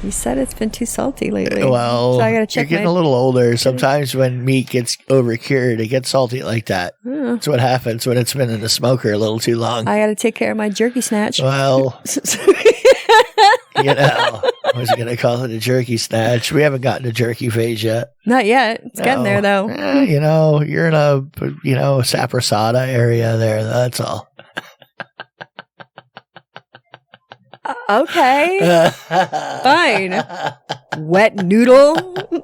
You said it's been too salty lately. Well, so I gotta check you're getting a little older. Sometimes when meat gets overcured, it gets salty like that. That's what happens when it's been in the smoker a little too long. I gotta take care of my jerky snatch. Well, I was going to call it a jerky snatch. We haven't gotten to jerky phase yet. Not yet. It's getting there, though. You're in a, 𝓚𝓷𝓴𝔂 area there. That's all. Okay. Fine. Wet noodle.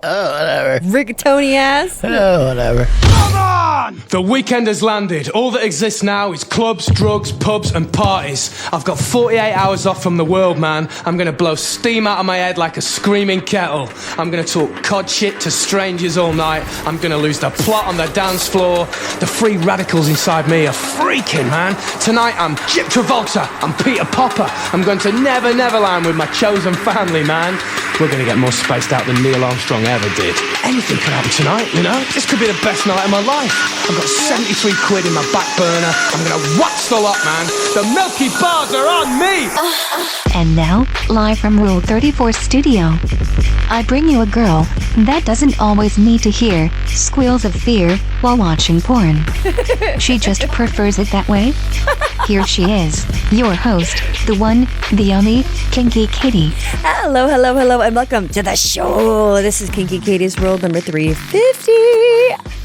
Oh, whatever. Rigatoni ass. Oh, whatever. Come on! The weekend has landed. All that exists now is clubs, drugs, pubs, and parties. I've got 48 hours off from the world, man. I'm gonna blow steam out of my head like a screaming kettle. I'm gonna talk cod shit to strangers all night. I'm gonna lose the plot on the dance floor. The free radicals inside me are freaking, man. Tonight I'm Jip Travolta. I'm Peter Popper. I'm going to Never Neverland with my chosen family, man. We're gonna get more spaced out than Neil Armstrong ever did. Anything could happen tonight, This could be the best night of my life. I've got 73 quid in my back burner. I'm gonna wax the lot, man. The Milky Bars are on me! And now, live from Rule 34 Studio, I bring you a girl that doesn't always need to hear squeals of fear while watching porn. She just prefers it that way. Here she is, your host, the one, the only, Kinky Katie. Hello, hello, hello, and welcome to the show. This is Kinky Katie's World number 350.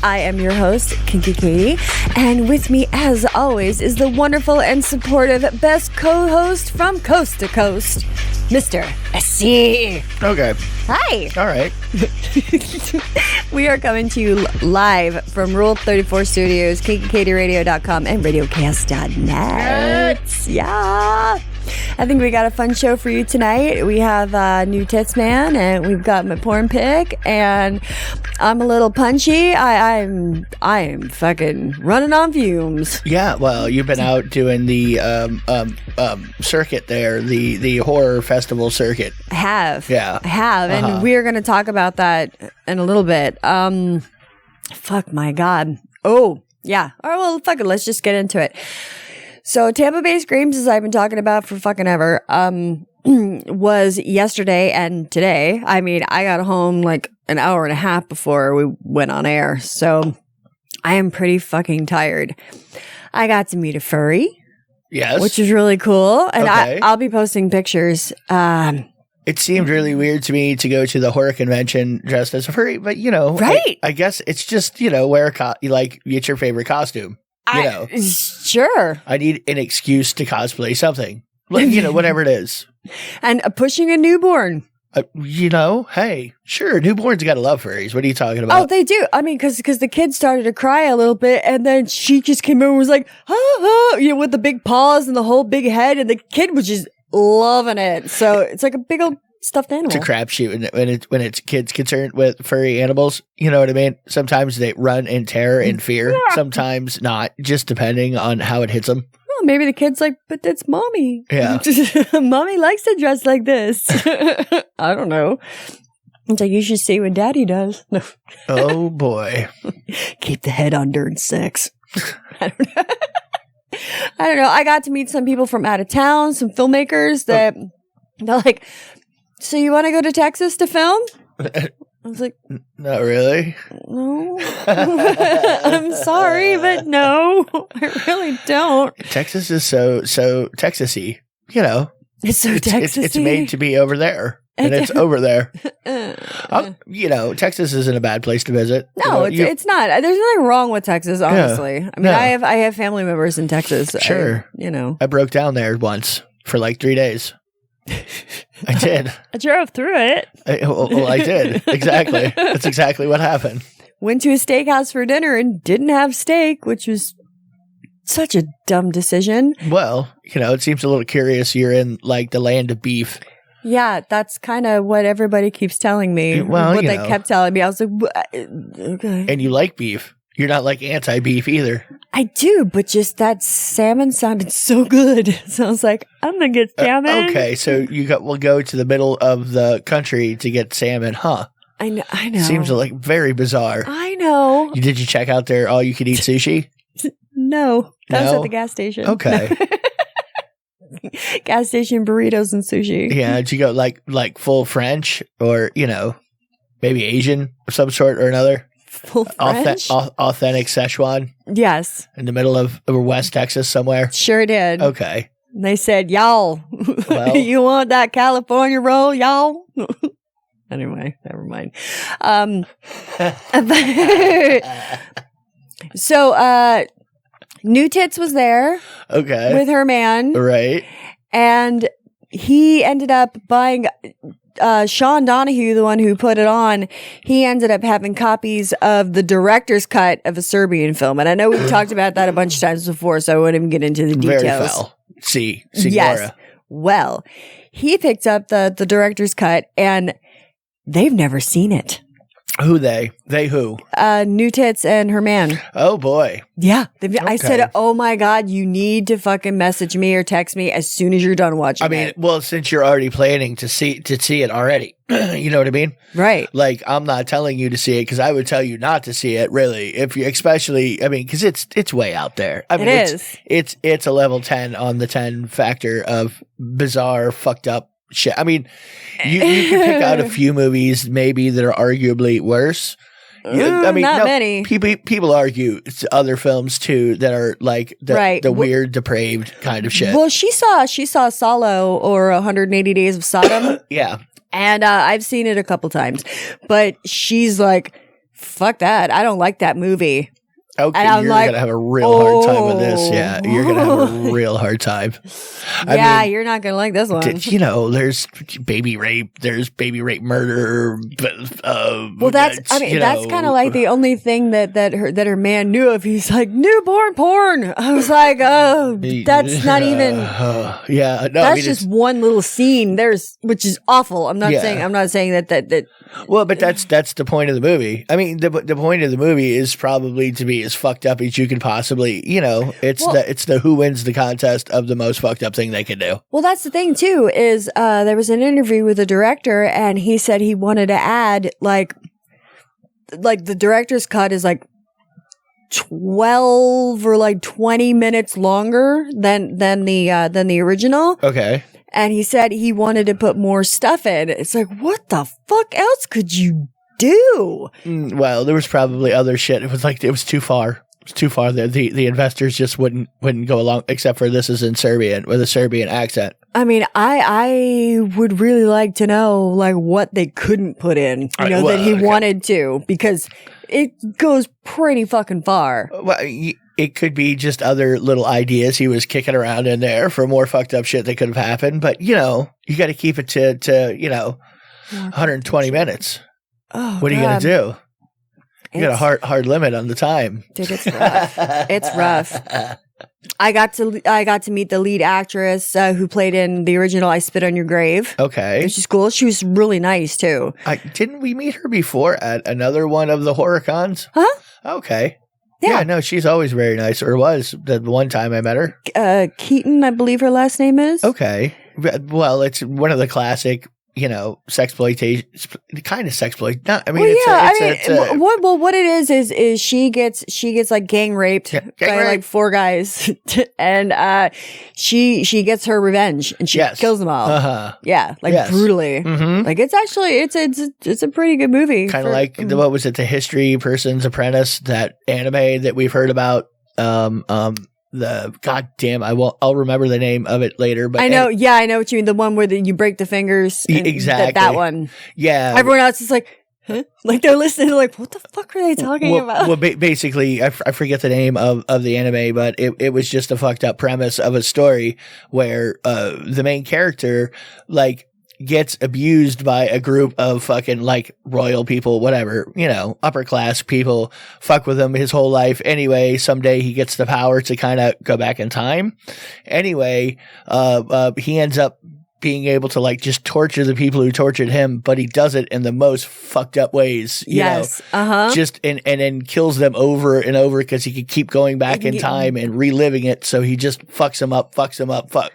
I am your host, Kinky Katie, and with me, as always, is the wonderful and supportive best co-host from coast to coast, Mr. SC. Okay. Hi. All right. We are coming to you live from Rule 34 Studios, KinkyKatieRadio.com, and RadioCast.net. Yeah. I think we got a fun show for you tonight. We have new Tits Man, and we've got my porn pic, and I'm a little punchy. I am fucking running on fumes. Yeah, well, you've been out doing the circuit there, the horror festival circuit. I have. Yeah. I have, and we're going to talk about that in a little bit. Fuck my God. Oh, yeah. All right, well, fuck it. Let's just get into it. So Tampa Bay Screams, as I've been talking about for fucking ever, was yesterday and today. I mean, I got home like an hour and a half before we went on air. So I am pretty fucking tired. I got to meet a furry. Yes. Which is really cool. And okay. I'll be posting pictures. It seemed really weird to me to go to the horror convention dressed as a furry, but right. I guess it's just, wear it's your favorite costume. Sure. I need an excuse to cosplay something. Whatever it is. And pushing a newborn. Hey, sure, newborns got to love furries. What are you talking about? Oh, they do. I mean, because the kid started to cry a little bit, and then she just came over and was like, with the big paws and the whole big head, and the kid was just loving it. So it's like a big old stuffed animal. It's a crapshoot when it's kids concerned with furry animals. You know what I mean? Sometimes they run in terror and fear. Sometimes not, just depending on how it hits them. Oh, maybe the kid's like, but that's mommy. Yeah. Mommy likes to dress like this. I don't know. It's like, you should see what daddy does. No. Oh, boy. Keep the head on during sex. I don't know. I got to meet some people from out of town, some filmmakers that they're like, so you want to go to Texas to film? I was like, not really. No. I'm sorry, but no, I really don't. Texas is so Texas-y, It's so Texas-y. It's made to be over there. And it's over there. Texas isn't a bad place to visit. No, it's not. There's nothing wrong with Texas, honestly. Yeah, I mean, I have family members in Texas. Sure. I broke down there once for like 3 days. I did. I drove through it. I did. Exactly. That's exactly what happened. Went to a steakhouse for dinner and didn't have steak, which was such a dumb decision. Well, it seems a little curious. You're in like the land of beef. Yeah, that's kind of what everybody keeps telling me. Well, what they kept telling me. I was like, okay. And you like beef. You're not like anti-beef either. I do, but just that salmon sounded so good. So I was like, I'm going to get salmon. Okay, so we'll go to the middle of the country to get salmon, huh? I know. Seems like very bizarre. I know. Did you check out their all-you-can-eat sushi? No. That was at the gas station. Okay. No. Gas station burritos and sushi. Yeah, did you go like full French or, maybe Asian of some sort or another? Full French? Authentic Szechuan Yes. in the middle of West Texas somewhere? Sure did. Okay. They said, y'all, Well. you want that California roll, y'all? Anyway, never mind. So, New Tits was there Okay. with her man, Right. and he ended up buying Sean Donahue, the one who put it on. He ended up having copies of the director's cut of a Serbian film, and I know we've talked about that a bunch of times before, so I won't even get into the details. Very foul. See, Yes. Well, he picked up the director's cut, and they've never seen it. Who they? They who? New Tits and her man. Oh boy. Yeah. I Okay. said, oh my God, you need to fucking message me or text me as soon as you're done watching I mean, it. well, since you're already planning to see it already, you know what I mean? Right. Like, I'm not telling you to see it because I would tell you not to see it. Really, if you, especially, I mean, because it's way out there. I mean, It is. It's a level 10 on the 10 factor of bizarre, fucked up shit. I mean, you can pick out a few movies maybe that are arguably worse. I mean, not many. People argue it's other films too that are like the weird, depraved kind of shit. Well, she saw Solo or 180 Days of Sodom. Yeah. And I've seen it a couple times, but she's like, fuck that. I don't like that movie. Okay, and I'm you're like, going to have a real hard time with this. Yeah, you're going to have a real hard time. I mean, you're not going to like this one. There's baby rape, there's baby rape murder. Well, that's kind of like the only thing that her man knew of. He's like, newborn porn. I was like, oh, that's not even. Yeah, no, that's just one little scene. Which is awful. I'm not saying that. Well, but that's the point of the movie. I mean, the point of the movie is probably to be as fucked up as you can possibly. It's the who wins the contest of the most fucked up thing they can do. Well, that's the thing too. Is there was an interview with the director, and he said he wanted to add like the director's cut is like 12 or like 20 minutes longer than the original. Okay. And he said he wanted to put more stuff in. It's like, what the fuck else could you do? Well, there was probably other shit. It was too far. It was too far. The investors just wouldn't go along, except for this is in Serbian with a Serbian accent. I mean, I would really like to know like what they couldn't put in, that he wanted to, because it goes pretty fucking far. Well, it could be just other little ideas he was kicking around in there for more fucked up shit that could have happened. But, you got to keep it to 120 minutes. Oh, what are you going to do? You got a hard limit on the time. Dude, it's rough. It's rough. I got to meet the lead actress who played in the original I Spit on Your Grave. Okay. She's cool. She was really nice, too. Didn't we meet her before at another one of the horror cons? Huh? Okay. Yeah, no, she's always very nice, or was the one time I met her. Keaton, I believe her last name is. Okay. Well, it's one of the classic, sexploitation, kind of sexploit. No, I mean, what it is she gets like gang raped by like 4 guys, and she gets her revenge and she kills them all. Yeah, brutally. Mm-hmm. Like it's actually it's a pretty good movie. Kind of like what was it, The History Person's Apprentice, that anime that we've heard about. I'll remember the name of it later. But I know what you mean. The one where you break the fingers. Exactly. That one. Yeah. Everyone else is like, huh? Like they're listening. They're like, what the fuck are they talking about? Well, basically, I forget the name of the anime, but it was just a fucked up premise of a story where the main character gets abused by a group of fucking royal people, whatever, upper class people, fuck with him his whole life. Anyway, someday he gets the power to kind of go back in time. Anyway, he ends up being able to like just torture the people who tortured him, but he does it in the most fucked up ways. You know? Just and then kills them over and over because he could keep going back in time and reliving it. So he just fucks them up,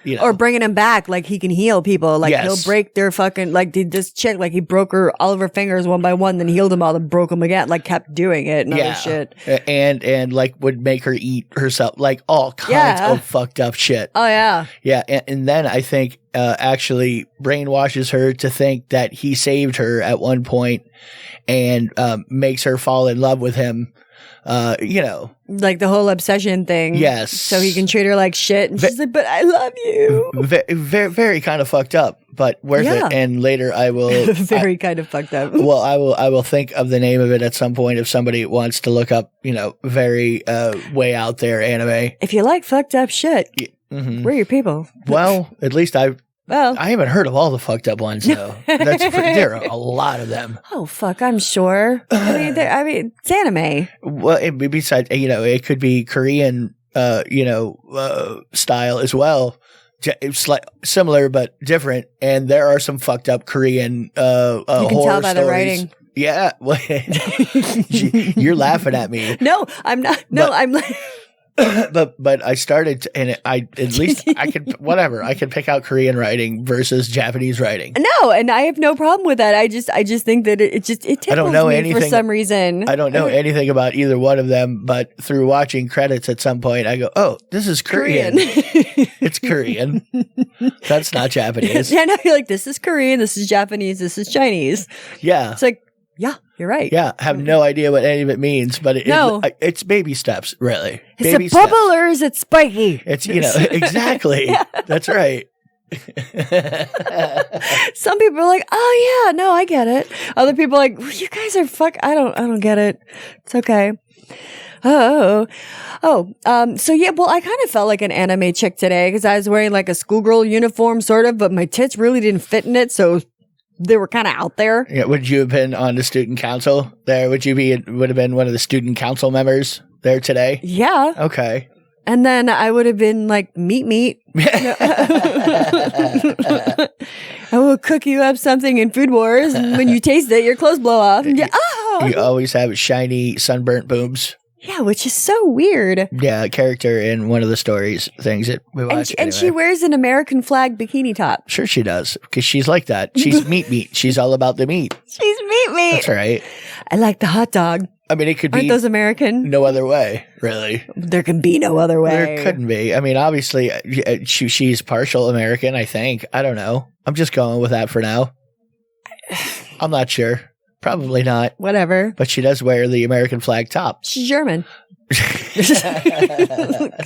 you know. Or bringing them back, like he can heal people. Like he'll break their fucking, like this chick, like he broke all of her fingers one by one, then healed them all, and broke them again. Like kept doing it and other shit. And like would make her eat herself, like all kinds of fucked up shit. Oh yeah. Yeah, and then I think actually brainwashes her to think that he saved her at one point and makes her fall in love with him. You know, like the whole obsession thing. Yes. So he can treat her like shit, and she's like, "But I love you." Very, very kind of fucked up, but worth it. And later I will kind of fucked up. Well, I will think of the name of it at some point if somebody wants to look up, you know, very way out there anime. If you like fucked up shit, we're your people. Well, at least I haven't heard of all the fucked up ones though. There are a lot of them. Oh fuck, I'm sure. I mean, it's anime. Well, besides, you know, it could be Korean, style as well. It's like similar but different, and there are some fucked up Korean you can horror tell by stories. the writing. Yeah, you're laughing at me. No, I'm not. No, I'm like. But I started to, and I at least I could pick out Korean writing versus Japanese writing. No, and I have no problem with that. I just think that it tickles I don't know me anything for some reason. I don't know anything about either one of them, but through watching credits at some point, I go, "Oh, this is Korean. It's Korean. That's not Japanese." Yeah, no, you're like, this is Korean, this is Japanese, this is Chinese. Yeah, it's like. Yeah, you're right. Yeah, I have no idea what any of it means, but it's baby steps, really. Is baby it bubble or is it spiky? It's, you know, exactly. Yeah. That's right. Some people are like, oh yeah, no, I get it. Other people are like, you guys are I don't get it. It's okay. So yeah, well, I kind of felt like an anime chick today because I was wearing like a schoolgirl uniform, sort of, but my tits really didn't fit in it, so they were kind of out there. Yeah, would you have been on the student council there? Would have been one of the student council members there today? Yeah. Okay. And then I would have been like, meat. I will cook you up something in Food Wars, and when you taste it, your clothes blow off. And you always have shiny, sunburnt boobs. Yeah, which is so weird. Yeah, character in one of the things that we watch. And she wears an American flag bikini top. Sure she does, because she's like that. She's meat. She's all about the meat. She's meat. That's right. I like the hot dog. I mean, it could Aren't be those American? No other way, really. There can be no other way. There couldn't be. I mean, obviously, she's partial American, I think. I don't know. I'm just going with that for now. I'm not sure. Probably not. Whatever. But she does wear the American flag top. She's German. Come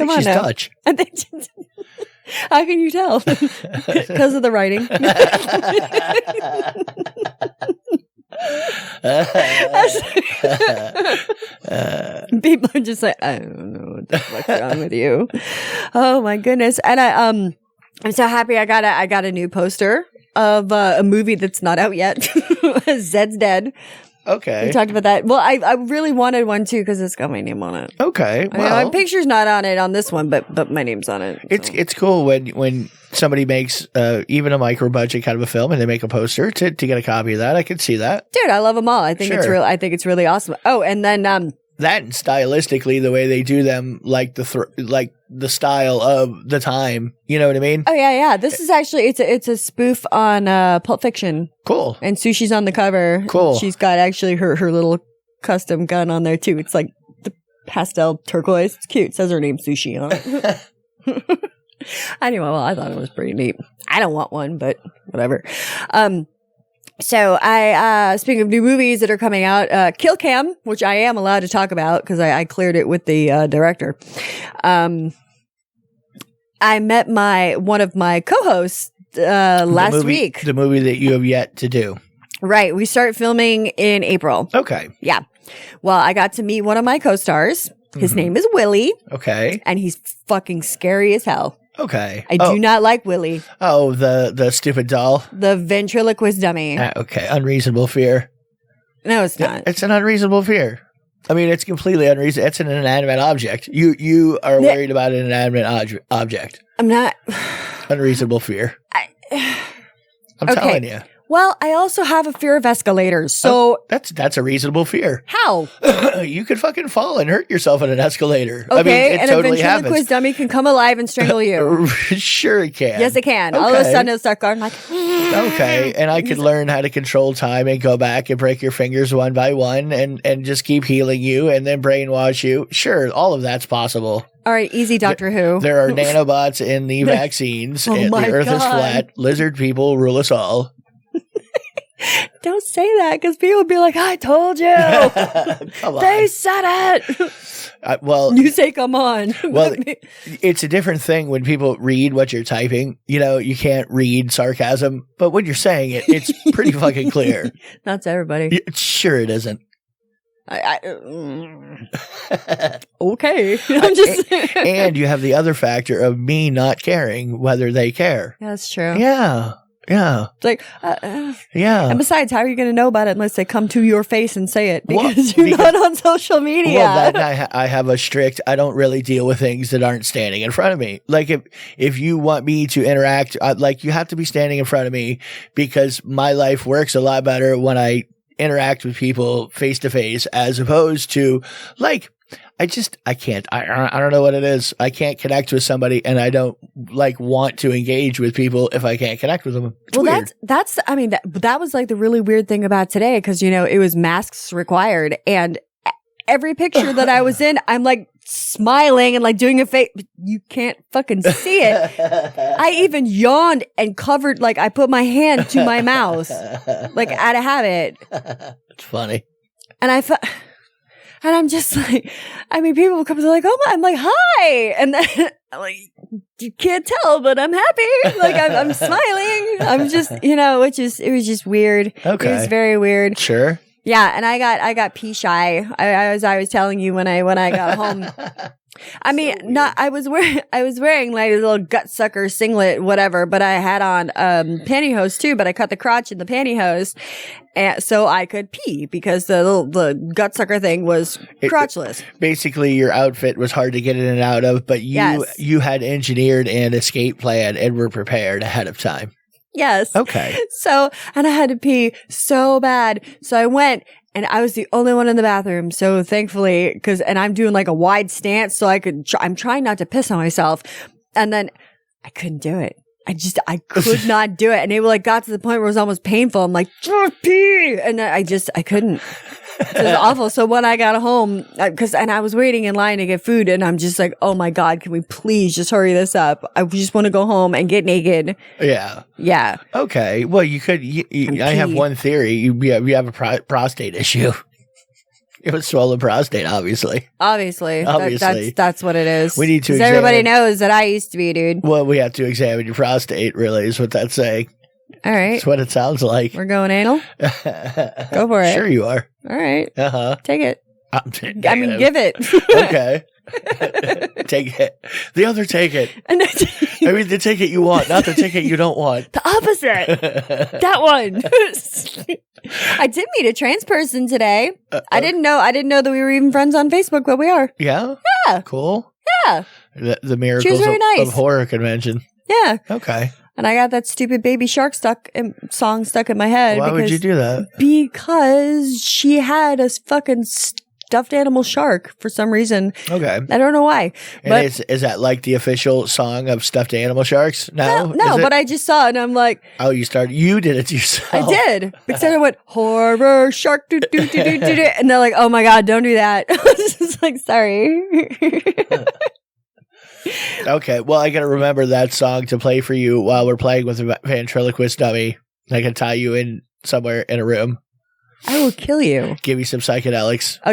on she's now. Dutch. How can you tell? Because of the writing. People are just like, I don't know what the fuck's wrong with you. Oh my goodness. And I'm so happy I got a new poster of a movie that's not out yet. Zed's Dead. Okay. We talked about that. Well, I really wanted one too because it's got my name on it. Okay. Well, my picture's not on it on this one, but my name's on it. So. It's cool when somebody makes even a micro budget kind of a film and they make a poster to get a copy of that. I can see that. Dude, I love them all. I think it's real. I think it's really awesome. Oh, and then that and stylistically the way they do them, like the style of the time. You know what I mean? Oh yeah. This is actually it's a spoof on Pulp Fiction. Cool. And Sushi's on the cover. Cool. She's got actually her little custom gun on there too. It's like the pastel turquoise. It's cute. It says her name Sushi on it. Anyway, well, I thought it was pretty neat. I don't want one, but whatever. So I, speaking of new movies that are coming out, Kill Cam, which I am allowed to talk about because I cleared it with the director. I met one of my co-hosts last week. The movie that you have yet to do. Right. We start filming in April. Okay. Yeah. Well, I got to meet one of my co-stars. His name is Willie. Okay. And he's fucking scary as hell. Okay. I do not like Willie. Oh, the stupid doll. The ventriloquist dummy. Okay. Unreasonable fear. No, it's not. It's an unreasonable fear. I mean, it's completely unreasonable. It's an inanimate object. You are worried about an inanimate object. I'm not. Unreasonable fear. I'm telling you. Well, I also have a fear of escalators. So that's a reasonable fear. how? You could fucking fall and hurt yourself in an escalator. Okay, I mean, it and totally a ventriloquist happens. dummy can come alive and strangle you. Sure it can. Yes, it can. Okay. All of a sudden, it'll start going like, Okay, and I could learn how to control time and go back and break your fingers one by one and just keep healing you and then brainwash you. Sure, all of that's possible. all right, easy, Doctor Who. There are nanobots in the vaccines. Oh and my the earth is God. flat. Lizard people rule us all. Don't say that because people will be like, I told you. Come on. They said it. Well, You say, come on. Well, it's a different thing when people read what you're typing. You know, you can't read sarcasm, but when you're saying it, it's pretty fucking clear. Not to everybody. Sure, it isn't. Okay. I'm just. And you have the other factor of me not caring whether they care. That's true. Yeah. Yeah. It's like, Yeah. and besides, how are you going to know about it unless they come to your face and say it? Well, Because you're not on social media. Well, then I have a strict, I don't really deal with things that aren't standing in front of me. Like if you want me to interact, like you have to be standing in front of me because my life works a lot better when I interact with people face to face as opposed to like, I can't. I don't know what it is. I can't connect with somebody, and I don't like want to engage with people if I can't connect with them. It's weird. that's. I mean, that was like the really weird thing about today because it was masks required, and every picture that I was in, I'm like smiling and like doing a face. You can't fucking see it. I even yawned and covered, like I put my hand to my mouth, like out of habit. It's funny, and And I'm just like, I mean, people come and they're like, oh my, I'm like, hi. And then I'm like, you can't tell, but I'm happy. Like I'm smiling. I'm just, it was just weird. Okay. It was very weird. Sure. Yeah. And I got pee shy. I was telling you when I got home. I mean, I was wearing like a little gut sucker singlet, whatever, but I had on pantyhose too, but I cut the crotch in the pantyhose and so I could pee because the gut sucker thing was crotchless. Basically, your outfit was hard to get in and out of, but you had engineered an escape plan and were prepared ahead of time. Yes. Okay. So, and I had to pee so bad. So I went and I was the only one in the bathroom. So thankfully, and I'm doing like a wide stance so I'm trying not to piss on myself. And then I couldn't do it. I could not do it. And it like got to the point where it was almost painful. I'm like, pee. And I couldn't. It was awful. So when I got home, and I was waiting in line to get food and I'm just like, oh my God, can we please just hurry this up? I just want to go home and get naked. Yeah. Yeah. Okay. Well, you could, I have one theory. You have a prostate issue. You have a swollen prostate, obviously. Obviously. That's what it is. We need to examine. Everybody knows that I used to be, dude. Well, we have to examine your prostate, really, is what that's saying. All right. That's what it sounds like. We're going anal? Go for it. Sure you are. All right. Uh-huh. Take it. I mean, give it. Okay. Take it. The other take it. I mean, the ticket you want, not the ticket you don't want. The opposite. That one. I did meet a trans person today. I didn't know that we were even friends on Facebook, but we are. Yeah? Yeah. Cool. Yeah. The miracles of horror convention. Yeah. Okay. And I got that stupid Baby Shark song stuck in my head. Why would you do that? Because she had a fucking stuffed animal shark for some reason. Okay. I don't know why. And but is that like the official song of stuffed animal sharks? No, but I just saw it and I'm like, oh, you did it yourself. I did. Because I went, horror shark, do, do, do, do, do, do. And they're like, oh my God, don't do that. I was just like, sorry. Okay, well, I got to remember that song to play for you while we're playing with a ventriloquist dummy. I can tie you in somewhere in a room. I will kill you. Give you some psychedelics. Oh,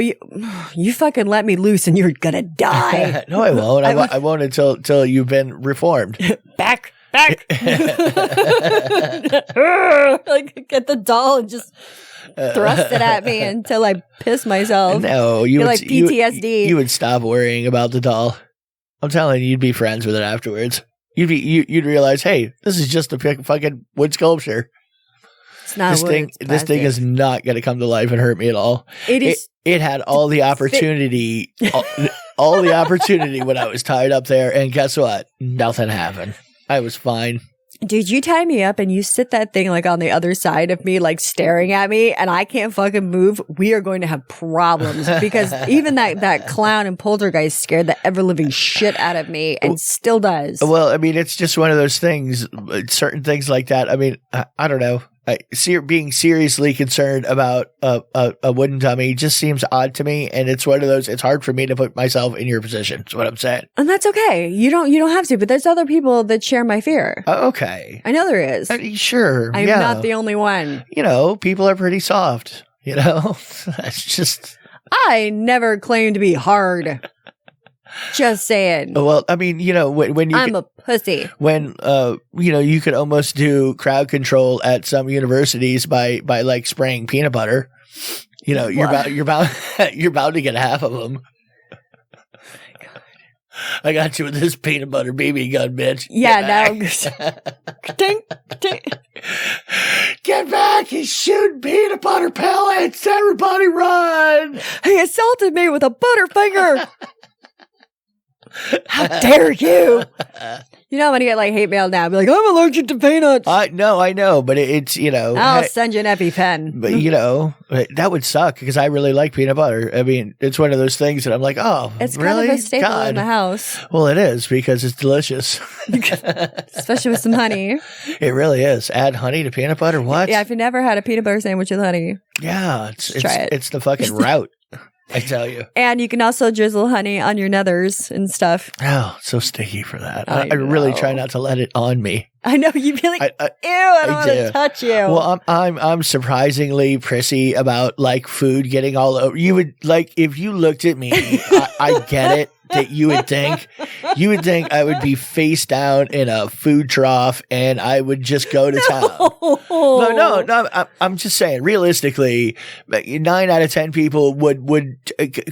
you fucking let me loose and you're gonna die. No, I won't. I won't until you've been reformed. Back. Like, get the doll and just thrust it at me until I piss myself. No, you would like PTSD. You would stop worrying about the doll. I'm telling you, you'd be friends with it afterwards. You'd realize, hey, this is just a fucking wood sculpture. It's not this thing is not going to come to life and hurt me at all. It had all the opportunity, all the opportunity when I was tied up there, and guess what? Nothing happened. I was fine. Dude, you tie me up and you sit that thing like on the other side of me, like staring at me, and I can't fucking move. We are going to have problems because even that clown and poltergeist scared the ever living shit out of me and still does. Well, I mean, it's just one of those things, certain things like that. I mean, I don't know. Being seriously concerned about a wooden tummy just seems odd to me, and it's one of those. It's hard for me to put myself in your position. Is what I'm saying, and that's okay. You don't have to, but there's other people that share my fear. Okay, I know there is. Sure, I'm not the only one. You know, people are pretty soft. You know, that's just. I never claimed to be hard. Just saying. Well, I mean, you know, when you I'm a pussy. When you know, you could almost do crowd control at some universities by like spraying peanut butter. You know, you're bound to get half of them. I got you with this peanut butter BB gun, bitch. Yeah, now. Ding, ding. Get back! He's shooting peanut butter pellets. Everybody run! He assaulted me with a butterfinger. How dare you? You know, I'm gonna get like hate mail now. Be like, I'm allergic to peanuts. I know, but it's, you know. I'll send you an EpiPen. But, you know, that would suck because I really like peanut butter. I mean, it's one of those things that I'm like, oh, it's really? kind of a staple God. in the house. Well, it is because it's delicious. Especially with some honey. It really is. Add honey to peanut butter? What? Yeah, if you never had a peanut butter sandwich with honey. Yeah, try it. It's the fucking route. I tell you. And you can also drizzle honey on your nethers and stuff. Oh, so sticky for that. I really try not to let it on me. I know, you'd be like, ew, I don't want to touch you. Well, I'm surprisingly prissy about like food getting all over. You would like, if you looked at me, I get it that you would think I would be face down in a food trough and I would just go to town. No, I'm just saying, realistically, 9 out of 10 people would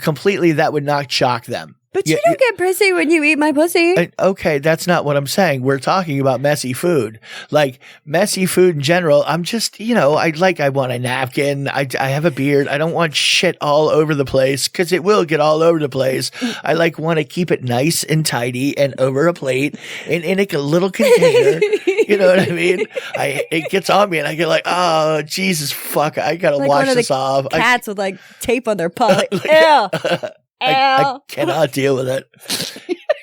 completely, that would not shock them. But you don't get prissy when you eat my pussy. Okay, that's not what I'm saying. We're talking about messy food. Like, messy food in general, I'm just, you know, I want a napkin. I have a beard. I don't want shit all over the place because it will get all over the place. I want to keep it nice and tidy and over a plate and in a little container. You know what I mean? It gets on me and I get like, oh, Jesus, fuck. I got to wash this off. Cats with like tape on their paw. Like, ew. I cannot deal with it.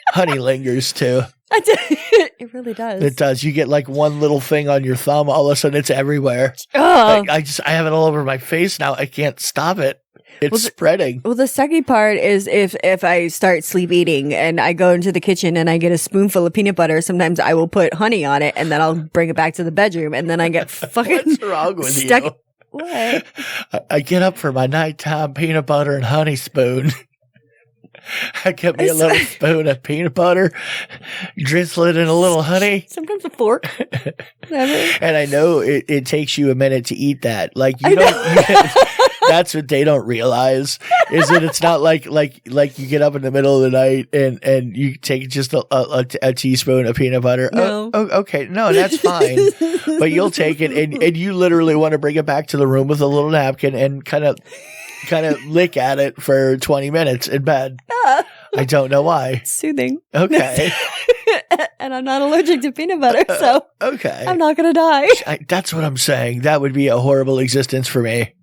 Honey lingers too. It really does. It does. You get like one little thing on your thumb, all of a sudden it's everywhere. Oh. I have it all over my face now. I can't stop it. It's spreading. Well, the second part is if I start sleep eating and I go into the kitchen and I get a spoonful of peanut butter, sometimes I will put honey on it and then I'll bring it back to the bedroom and then I get fucking What's wrong with stuck. you? What? I get up for my nighttime peanut butter and honey spoon. I get me a little spoon of peanut butter, drizzle it in a little honey. Sometimes a fork. And I know it takes you a minute to eat that. Like you don't. That's what they don't realize is that it's not like you get up in the middle of the night and you take just a teaspoon of peanut butter. No. Oh, okay. No, that's fine. But you'll take it and you literally want to bring it back to the room with a little napkin and kind of lick at it for 20 minutes in bed. I don't know why. It's soothing. Okay. And I'm not allergic to peanut butter, so okay. I'm not going to die. That's what I'm saying. That would be a horrible existence for me.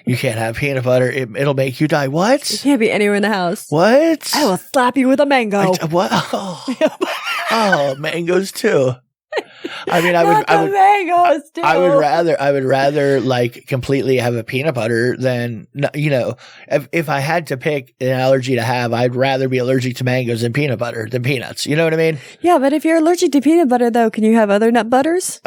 You can't have peanut butter. It'll make you die. What? You can't be anywhere in the house. What? I will slap you with a mango. What? Oh, mangoes too. I mean, I would rather like completely have a peanut butter than, you know, if I had to pick an allergy to have, I'd rather be allergic to mangoes and peanut butter than peanuts. You know what I mean? Yeah, but if you're allergic to peanut butter, though, can you have other nut butters?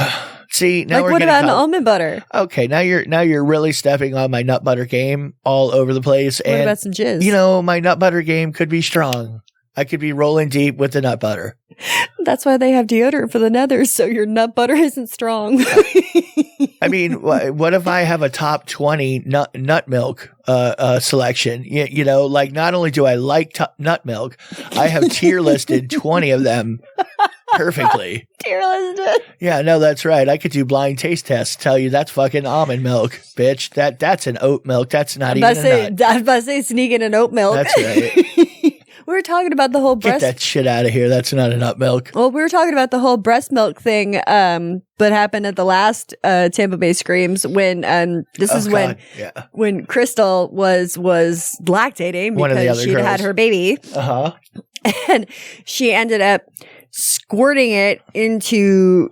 See, now like what about an almond butter? Okay, now you're really stepping on my nut butter game all over the place. What about some jizz? You know, my nut butter game could be strong. I could be rolling deep with the nut butter. That's why they have deodorant for the nethers, so your nut butter isn't strong. I mean, what if I have a top 20 nut milk selection? You know, like not only do I like nut milk, I have tier listed 20 of them perfectly. Tier listed? Yeah, no, that's right. I could do blind taste tests. Tell you that's fucking almond milk, bitch. That's an oat milk. That's not even a nut. I was about to say sneaking an oat milk. That's right. We were talking about the whole Get that shit out of here. That's not a nut milk. Well, we were talking about the whole breast milk thing that happened at the last Tampa Bay Screams when when Crystal was lactating because she'd had her baby. Uh-huh. And she ended up squirting it into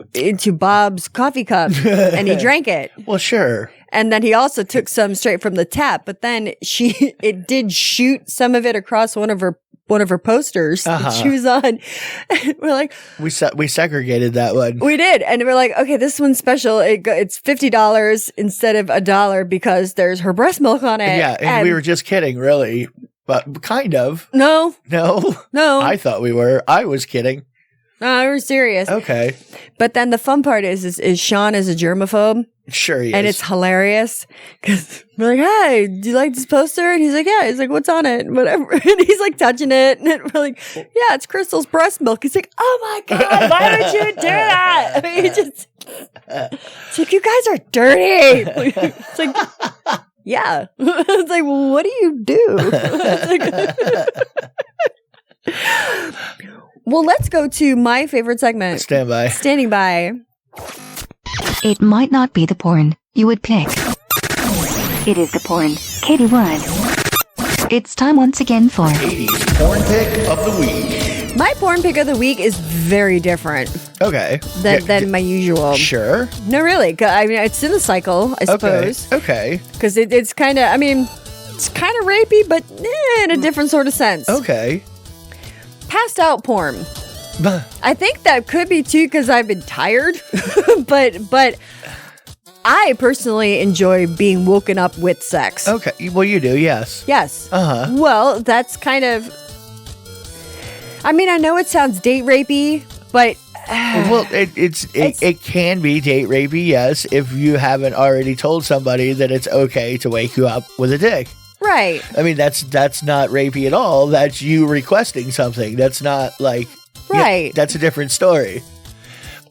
Bob's coffee cup and he drank it. Well, sure. And then he also took some straight from the tap, but then it did shoot some of it across one of her posters that she was on. And we're like, we segregated that one. We did. And we're like, okay, this one's special. It's $50 instead of $1 because there's her breast milk on it. Yeah. And we were just kidding, really. But kind of. No. I thought we were. I was kidding. No, we were serious. Okay. But then the fun part is Sean is a germaphobe. Sure he is. And it's hilarious because we're like, hey, do you like this poster? And he's like, yeah. He's like, what's on it? Whatever. And he's like touching it. And we're like, yeah, it's Crystal's breast milk. He's like, oh my God, why would you do that? I mean, it's like, you guys are dirty. It's like, yeah. It's like, well, what do you do? Well, let's go to my favorite segment. Standing by. It might not be the porn you would pick. It is the porn Katie would. It's time once again for Katie's porn pick of the week. My porn pick of the week is very different. Okay. Than my usual. Sure. No, really. I mean, it's in the cycle, I suppose. Okay. Because it's kind of, I mean, it's kind of rapey, but in a different sort of sense. Okay. Passed out porn. I think that could be too because I've been tired, but I personally enjoy being woken up with sex. Okay, well you do, yes. Yes. Uh-huh. Well, that's kind of. I mean, I know it sounds date rapey, but. Well, it can be date rapey, yes, if you haven't already told somebody that it's okay to wake you up with a dick. Right. I mean, that's not rapey at all. That's you requesting something. That's not like. Right. Yeah, that's a different story.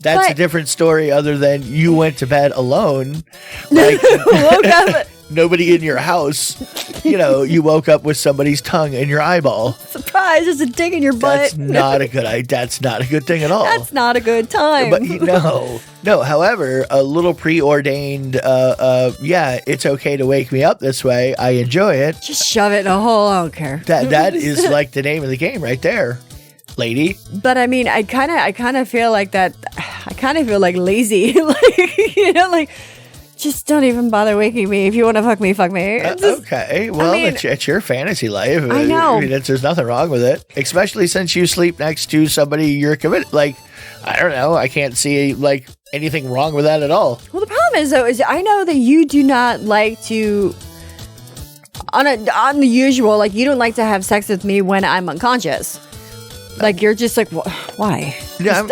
That's a different story other than you went to bed alone. Like, woke up. Nobody in your house. You woke up with somebody's tongue in your eyeball. Surprise, there's a dick in your butt. That's not a good thing at all. That's not a good time. But no. However, a little preordained, it's okay to wake me up this way. I enjoy it. Just shove it in a hole. I don't care. That is like the name of the game right there. Lady. But I mean, I kind of feel like that. I kind of feel like lazy, like just don't even bother waking me. If you want to fuck me, fuck me. Okay, well, it's your fantasy life. I know. I mean, there's nothing wrong with it, especially since you sleep next to somebody you're committed. Like, I don't know. I can't see like anything wrong with that at all. Well, the problem is I know that you do not like to. On the usual, like you don't like to have sex with me when I'm unconscious. Like, you're just like, why? Yeah,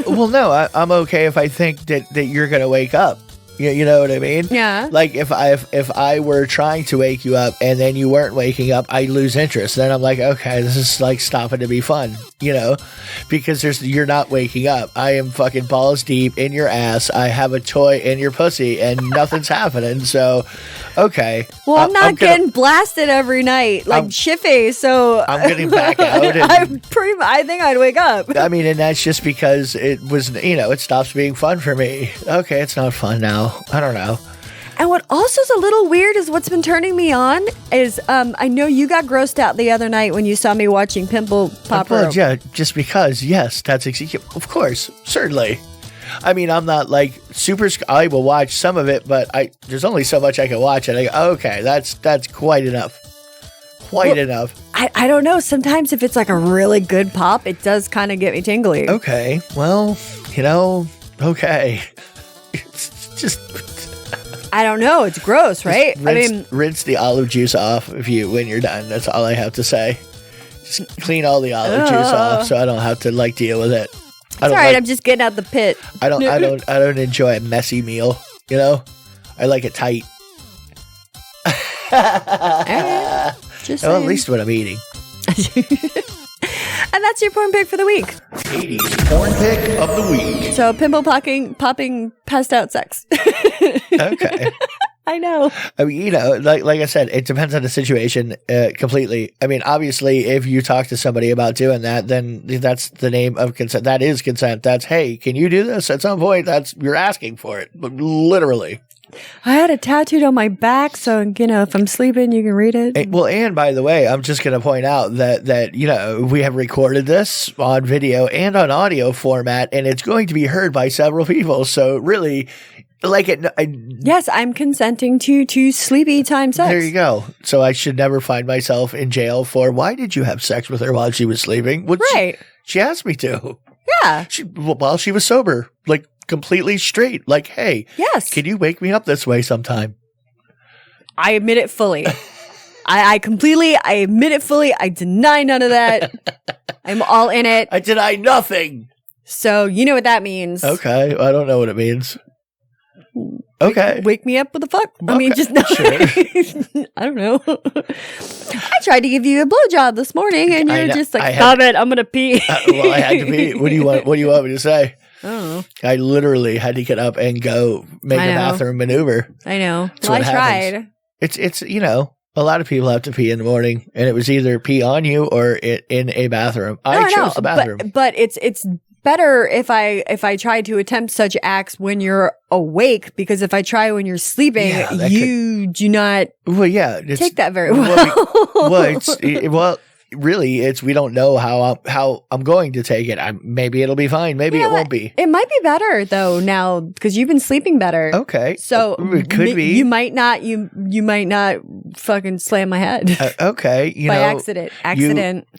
no, I'm okay if I think that you're going to wake up. You know what I mean? Yeah. Like, if I were trying to wake you up and then you weren't waking up, I lose interest. Then I'm like, okay, this is like stopping to be fun, because you're not waking up. I am fucking balls deep in your ass. I have a toy in your pussy and nothing's happening. So, okay. Well, I'm not getting blasted every night like Shiffy, so I'm getting back out. I think I'd wake up. I mean, and that's just because it was, it stops being fun for me. Okay, it's not fun now. I don't know. And what also is a little weird is what's been turning me on is I know you got grossed out the other night when you saw me watching Pimple Pop Rope. Yeah, just because. Yes, that's of course, certainly. I mean, I'm not like super. I will watch some of it, but there's only so much I can watch, and I go, okay, that's quite enough. Enough. I don't know. Sometimes if it's like a really good pop, it does kind of get me tingly. Okay, well, okay. It's just. I don't know. It's gross, right? Rinse the olive juice off when you're done. That's all I have to say. Just clean all the olive juice off, so I don't have to deal with it. It's all right. I'm just getting out the pit. I don't enjoy a messy meal. I like it tight. Just at least what I'm eating. And that's your porn pick for the week. Katie's porn pick of the week. So pimple popping, passed out sex. Okay. I know. I mean, like I said, it depends on the situation completely. I mean, obviously, if you talk to somebody about doing that, then that's the name of consent. That is consent. That's, hey, can you do this? At some point, you're asking for it, but literally. I had it tattooed on my back, so, if I'm sleeping, you can read it. And by the way, I'm just going to point out that we have recorded this on video and on audio format, and it's going to be heard by several people. So really, yes, I'm consenting to sleepy time sex. There you go. So I should never find myself in jail for, why did you have sex with her while she was sleeping? Right. She asked me to. Yeah. While she was sober, completely straight. Hey, yes, can you wake me up this way sometime? I admit it fully. I admit it fully. I deny none of that. I'm all in it. I deny nothing. So you know what that means. Okay. I don't know what it means. Okay. Wake me up with a fuck. Okay. I mean, just Sure. I don't know. I tried to give you a blowjob this morning, and you're just like, stop it. I'm gonna pee. Well, I had to pee. What do you want me to say? Oh. I literally had to get up and go make a bathroom maneuver. I know. That's well, what I tried. It's a lot of people have to pee in the morning, and it was either pee on you or in a bathroom. I chose the bathroom. But it's better if I try to attempt such acts when you're awake, because if I try when you're sleeping, you do not take that very well. Really, we don't know how I'm going to take it. Maybe it'll be fine. Maybe it won't be. It might be better though now, because you've been sleeping better. Okay, so it could be. You might not. You might not fucking slam my head. Okay, by accident.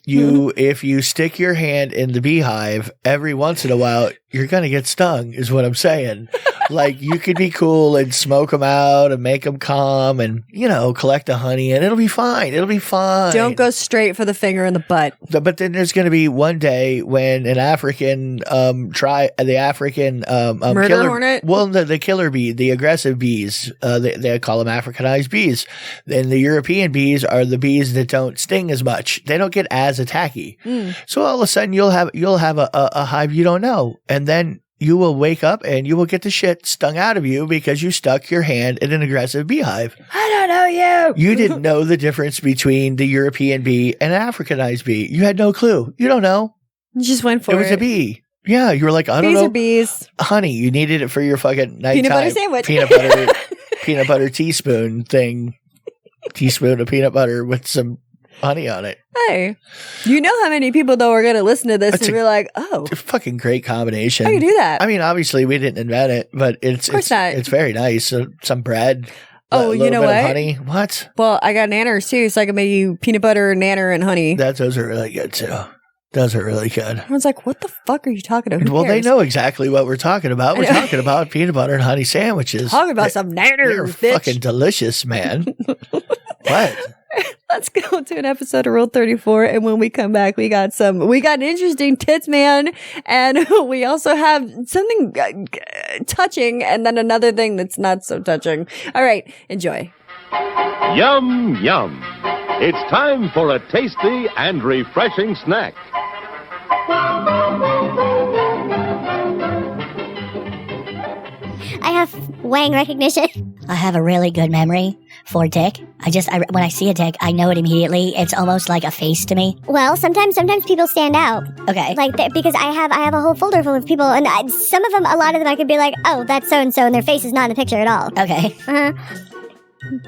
If you stick your hand in the beehive every once in a while, you're gonna get stung. Is what I'm saying. You could be cool and smoke them out and make them calm and, collect the honey, and it'll be fine. It'll be fine. Don't go straight for the finger in the butt. But then there's going to be one day when an African, murder killer hornet? Well, the killer bee, the aggressive bees, they call them Africanized bees. Then the European bees are the bees that don't sting as much. They don't get as attacky. So all of a sudden you'll have a hive you don't know. And then you will wake up and you will get the shit stung out of you because you stuck your hand in an aggressive beehive. I don't know you. You didn't know the difference between the European bee and an Africanized bee. You had no clue. You don't know. You just went for it. It was a bee. Yeah, you were like, I don't know. Bees are bees. Honey, you needed it for your fucking nighttime. Peanut butter sandwich. Peanut butter teaspoon thing. Teaspoon of peanut butter with some honey on it. Hey, you know how many people though are going to listen to this and be like, "Oh, it's a fucking great combination." How do you do that? I mean, obviously we didn't invent it, but it's very nice. So, some bread. Oh, you know what? Honey. What? Well, I got nanners too, so I can make you peanut butter, nanner, and honey. Those are really good too. Those are really good. Everyone's like, "What the fuck are you talking about?" Well, they know exactly what we're talking about. We're talking about peanut butter and honey sandwiches. Talking about some nanners, bitch. Fucking delicious, man. What? Let's go to an episode of Rule 34, and when we come back, we got an interesting Tits Man, and we also have something touching, and then another thing that's not so touching. All right, enjoy. Yum, yum. It's time for a tasty and refreshing snack. I have wang recognition. I have a really good memory for dick. When I see a dick, I know it immediately. It's almost like a face to me. Well, sometimes people stand out. Okay. Because I have a whole folder full of people, and some of them, a lot of them, I could be like, oh, that's so and so, and their face is not in the picture at all. Okay.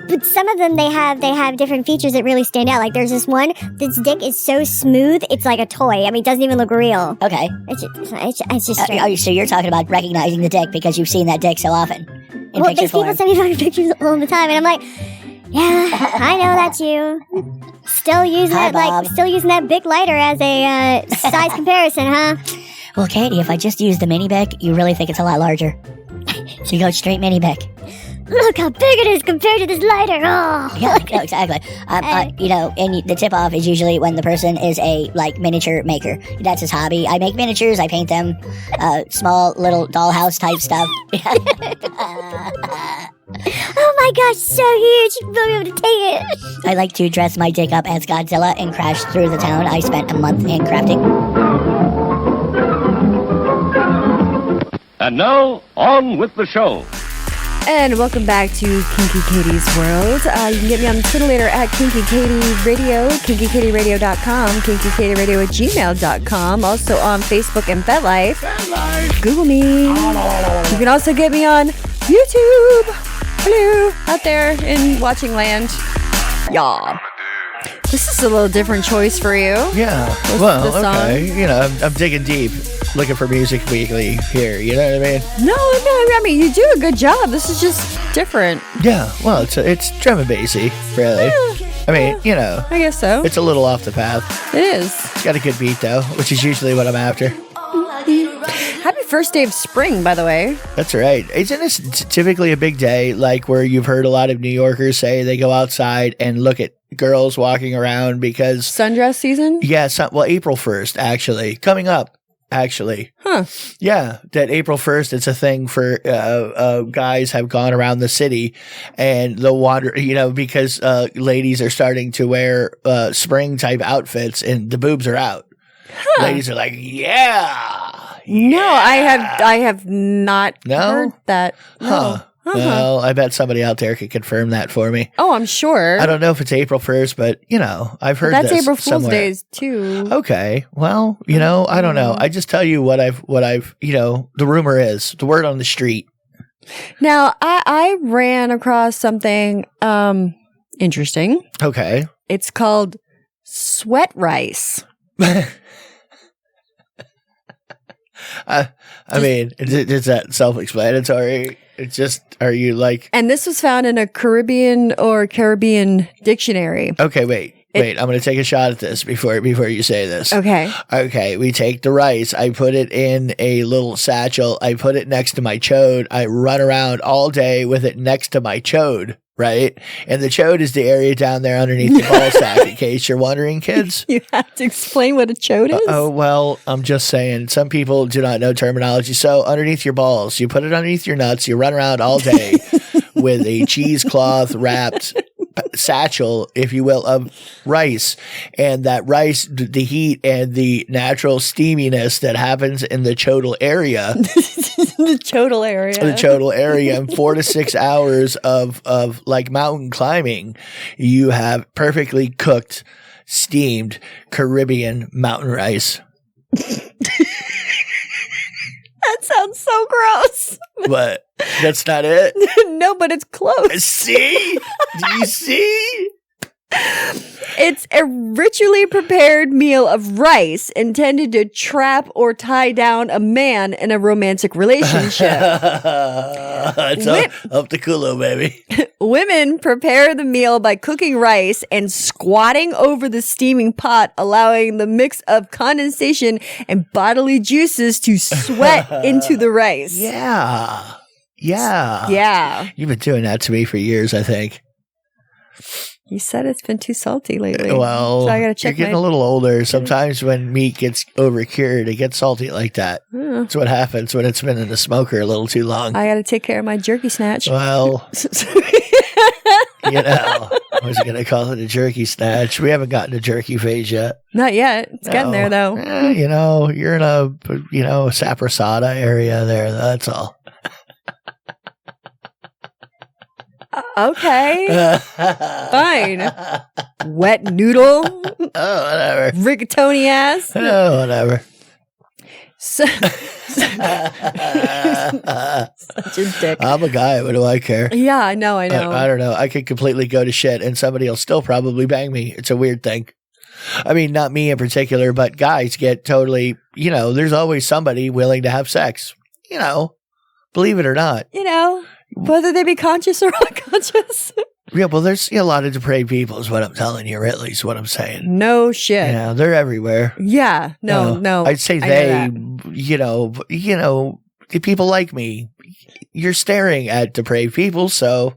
But some of them, they have different features that really stand out. Like there's this one, this dick is so smooth, it's like a toy. I mean, it doesn't even look real. Okay. It's just strange. So you're talking about recognizing the dick because you've seen that dick so often in picture form. People send me fucking pictures all the time, and I'm like, yeah, I know that's you. Still using that big lighter as a size comparison, huh? Well, Katie, if I just use the mini bic, you really think it's a lot larger. So you go straight mini bic. Look how big it is compared to this lighter. Oh. Yeah, no, exactly. And the tip-off is usually when the person is a, miniature maker. That's his hobby. I make miniatures. I paint them. Small, little dollhouse type stuff. Oh my gosh, so huge. You won't be able to take it. I like to dress my dick up as Godzilla and crash through the town. I spent a month handcrafting. And now, on with the show. And welcome back to Kinky Katie's World. You can get me on Twitter at Kinky Katie Radio, KinkyKatieRadio.com, KinkyKatieRadio@gmail.com. Also on Facebook and FetLife. Google me. You can also get me on YouTube. Hello, out there in watching land. Y'all. This is a little different choice for you. Yeah. Well, okay. You know, I'm digging deep, looking for Music Weekly here. You know what I mean? No. I mean, you do a good job. This is just different. Yeah. Well, it's drum and bassy, really. I mean, you know. I guess so. It's a little off the path. It is. It's got a good beat, though, which is usually what I'm after. Happy first day of spring, by the way. That's right. Isn't this typically a big day, like where you've heard a lot of New Yorkers say they go outside and look at girls walking around because... Sundress season? Yeah, well, April 1st, actually. Coming up, actually. Huh. Yeah, that April 1st, it's a thing for guys have gone around the city and they'll wander, you know, because ladies are starting to wear spring-type outfits and the boobs are out. Huh. Ladies are like, yeah. No, I have not heard that. No. Huh. Well, I bet somebody out there could confirm that for me. Oh, I'm sure. I don't know if it's April 1st, but, you know, I've heard that's this April Fool's somewhere. Days, too. Okay. Well, you know, I don't know. I just tell you what I've, you know, the rumor is, the word on the street. Now, I ran across something interesting. Okay. It's called sweat rice. I mean, is that self-explanatory? It's just, are you like... And this was found in a Caribbean dictionary. Okay, wait. I'm going to take a shot at this before you say this. Okay. Okay, we take the rice. I put it in a little satchel. I put it next to my chode. I run around all day with it next to my chode. Right? And the chode is the area down there underneath the ball sack, in case you're wondering, kids. You have to explain what a chode is? Oh, well, I'm just saying, some people do not know terminology. So underneath your balls, you put it underneath your nuts, you run around all day with a cheesecloth wrapped satchel, if you will, of rice. And that rice, the heat and the natural steaminess that happens in the chodal area. The chodal area. In 4 to 6 hours of like mountain climbing, you have perfectly cooked, steamed Caribbean mountain rice. That sounds so gross. But that's not it? No, but it's close. See? Do you see? It's a ritually prepared meal of rice intended to trap or tie down a man in a romantic relationship. It's up the culo, baby. Women prepare the meal by cooking rice and squatting over the steaming pot, allowing the mix of condensation and bodily juices to sweat into the rice. Yeah. You've been doing that to me for years, I think. You said it's been too salty lately. Well, so I gotta check you're getting a little older. Sometimes when meat gets overcured, it gets salty like that. That's what happens when it's been in the smoker a little too long. I gotta take care of my jerky snatch. Well, you know, I was going to call it a jerky snatch. We haven't gotten to jerky phase yet. Not yet. It's getting there, though. You know, you're in a, 𝓚𝓷𝓴𝔂 area there. That's all. Okay. Fine. Wet noodle. Oh, whatever. Rigatoni ass. Oh, whatever. Such a dick. I'm a guy. What do I care? Yeah, I know. I don't know. I could completely go to shit and somebody will still probably bang me. It's a weird thing. I mean, not me in particular, but guys get totally, there's always somebody willing to have sex. Believe it or not. Whether they be conscious or unconscious. Yeah, well, there's a lot of depraved people is what I'm telling you, really, is what I'm saying. No shit. Yeah, they're everywhere. Yeah, no. I'd say the people like me, you're staring at depraved people, so,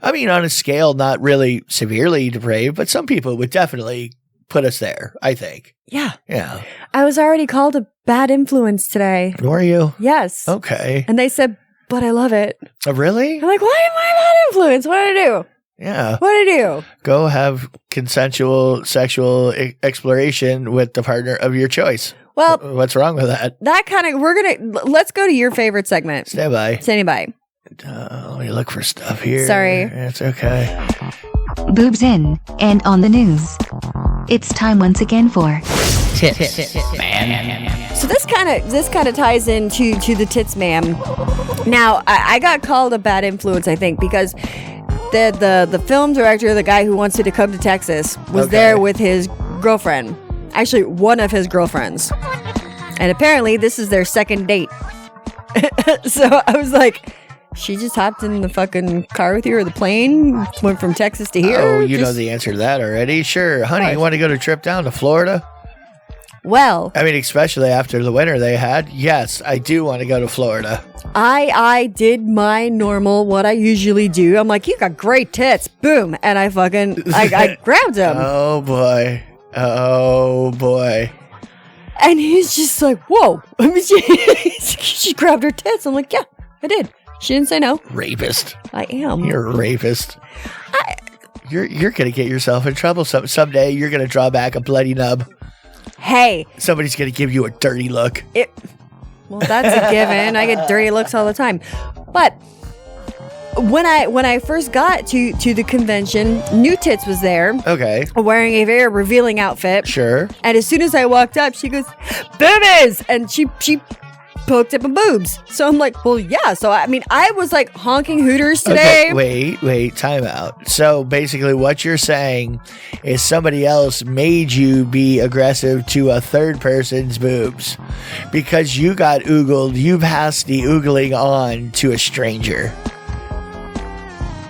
I mean, on a scale, not really severely depraved, but some people would definitely put us there, I think. Yeah. Yeah. I was already called a bad influence today. Were you? Yes. Okay. And they said, but I love it. Oh, really? I'm like, why am I a bad influence? What did I do? Yeah. What did I do? Go have consensual sexual exploration with the partner of your choice. Well, what's wrong with that? Let's go to your favorite segment. Stand by. Standing by. Let me look for stuff here. Sorry. It's okay. Boobs in and on the news. It's time once again for Tits Man. So this kind of ties into the Tits Man. Now, I got called a bad influence, I think, because the film director, the guy who wants you to come to Texas, was there with his girlfriend. Actually, one of his girlfriends. And apparently, this is their second date. So I was like, she just hopped in the fucking car with you or the plane, went from Texas to here. Oh, you know the answer to that already? Sure. Honey, you want to go to a trip down to Florida? Well, I mean, especially after the winter they had. Yes, I do want to go to Florida. I did my normal, what I usually do. I'm like, you got great tits. Boom. And I grabbed him. Oh, boy. Oh, boy. And he's just like, whoa. I mean, she grabbed her tits. I'm like, yeah, I did. She didn't say no. Rapist. I am. You're a rapist. You're going to get yourself in trouble. Someday you're going to draw back a bloody nub. Hey. Somebody's going to give you a dirty look. Well, that's a given. I get dirty looks all the time. But when I first got to the convention, New Tits was there. Okay. Wearing a very revealing outfit. Sure. And as soon as I walked up, she goes, "Boobies!" And she poked at my boobs. So I'm like, well, yeah. So, I mean, I was like honking hooters today. Okay, wait, time out. So basically what you're saying is somebody else made you be aggressive to a third person's boobs. Because you got oogled, you passed the oogling on to a stranger.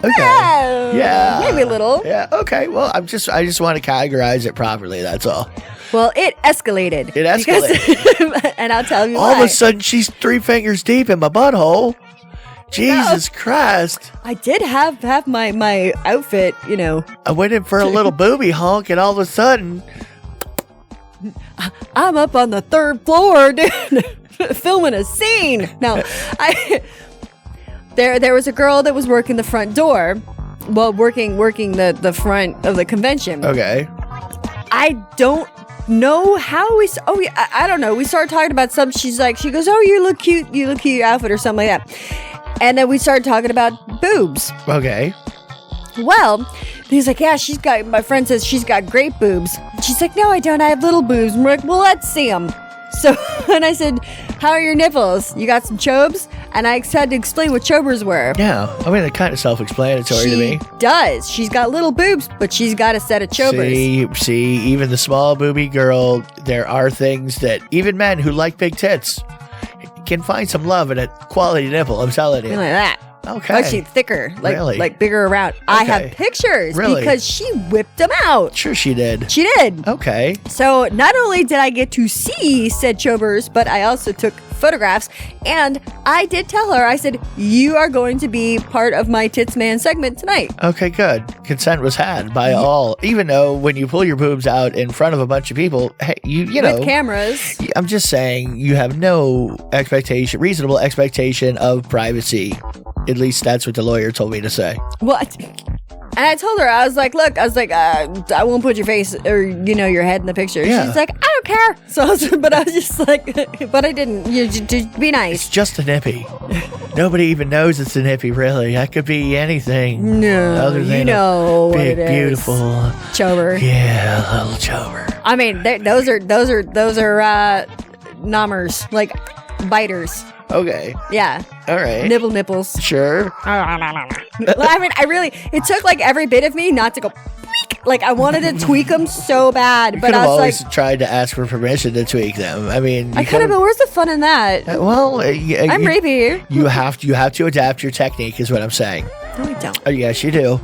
Okay. Yeah. Maybe a little. Yeah, okay. Well, I just want to categorize it properly, that's all. Well, it escalated. It escalated. And I'll tell you All why. of a sudden, she's 3 fingers deep in my butthole. Jesus Christ. I did have my outfit, you know. I went in for a little booby honk, and all of a sudden... I'm up on the 3rd floor, dude, filming a scene. Now, there was a girl that was working the front door. Well, working the front of the convention. Okay. I don't know how I don't know. We started talking about something. She goes, "Oh, you look cute. You look cute, your outfit," or something like that. And then we started talking about boobs. Okay. Well, he's like, "Yeah, my friend says she's got great boobs." And she's like, "No, I don't. I have little boobs." And we're like, "Well, let's see them." So, and I said, "How are your nipples? You got some chobes?" And I had to explain what chobers were. Yeah, I mean, they're kind of self-explanatory to me. She does. She's got little boobs, but she's got a set of chobers. See, even the small booby girl, there are things that even men who like big tits can find some love in a quality nipple, I'm telling you. Like that. Okay. Like she's thicker, Really? like bigger around. I have pictures Really? because she whipped them out. Sure she did. She did. Okay. So not only did I get to see said chobers, but I also took photographs, and I did tell her, I said, "You are going to be part of my Tits Man segment tonight." Okay, good. Consent was had by all. Even though when you pull your boobs out in front of a bunch of people, hey, you know. With cameras. I'm just saying, you have no reasonable expectation of privacy. At least that's what the lawyer told me to say. What? And I told her, I was like, I won't put your face or, your head in the picture. Yeah. She's like, "I don't care." So I was just like, but I didn't. You just be nice. It's just a nippy. Nobody even knows it's a nippy, really. That could be anything. No, other than you know a what big, it is. beautiful Chober. Yeah, little chober. I mean, those are nommers, like biters. Okay. Yeah. All right. Nibble nipples. Sure. I mean, it took like every bit of me not to go tweak. Like I wanted to tweak them so bad, but I I was always like, tried to ask for permission to tweak them. I mean, I kind of, but where's the fun in that? Well, I'm rapey. You have to adapt your technique, is what I'm saying. No, I don't. Oh, yes, you do.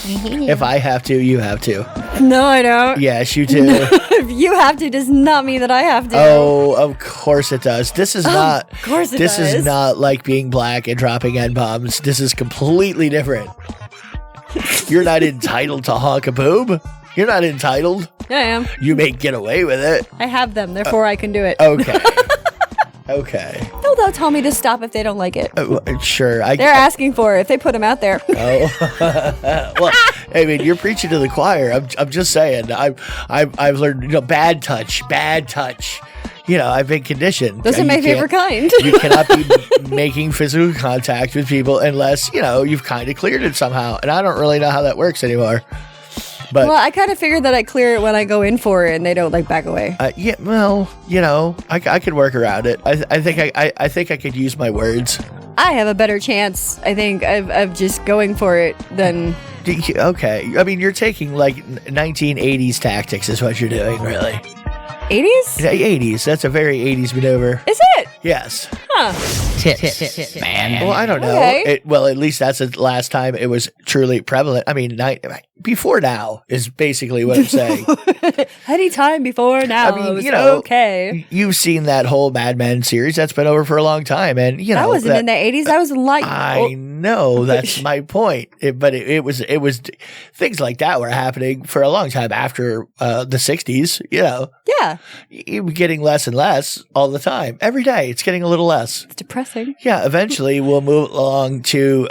If I have to, you have to. No, I don't. Yes, you do. If you have to does not mean that I have to. Oh, of course it does. This is not. Of course it This does. is not like being black and dropping N-bombs. This is completely different. You're not entitled to honk a boob. You're not entitled. I am. You may get away with it. I have them, therefore I can do it. Okay. Okay. No, they'll tell me to stop if they don't like it. Sure. They're asking for it if they put them out there. Oh. Well, I mean, you're preaching to the choir. I'm just saying. I've learned, bad touch. I've been conditioned. Those are my favorite kind. You cannot be making physical contact with people unless, you've kind of cleared it somehow. And I don't really know how that works anymore. But, well, I kind of figured that I clear it when I go in for it and they don't back away. I could work around it. I think I could use my words. I have a better chance, I think, of just going for it than... Okay. I mean, you're taking 1980s tactics is what you're doing, really. 80s? 80s. That's a very 80s maneuver. Is it? Yes. Huh. Tits man. Well, I don't know. Okay. At least that's the last time it was truly prevalent. I mean, before now is basically what I'm saying. Any time before now. I mean, okay. You've seen that whole Mad Men series. That's been over for a long time. And, that wasn't in the 80s. That was I know. That's my point. But it was things like that were happening for a long time after the 60s, Yeah. You're getting less and less all the time. Every day, it's getting a little less. It's depressing. Yeah, eventually we'll move along to,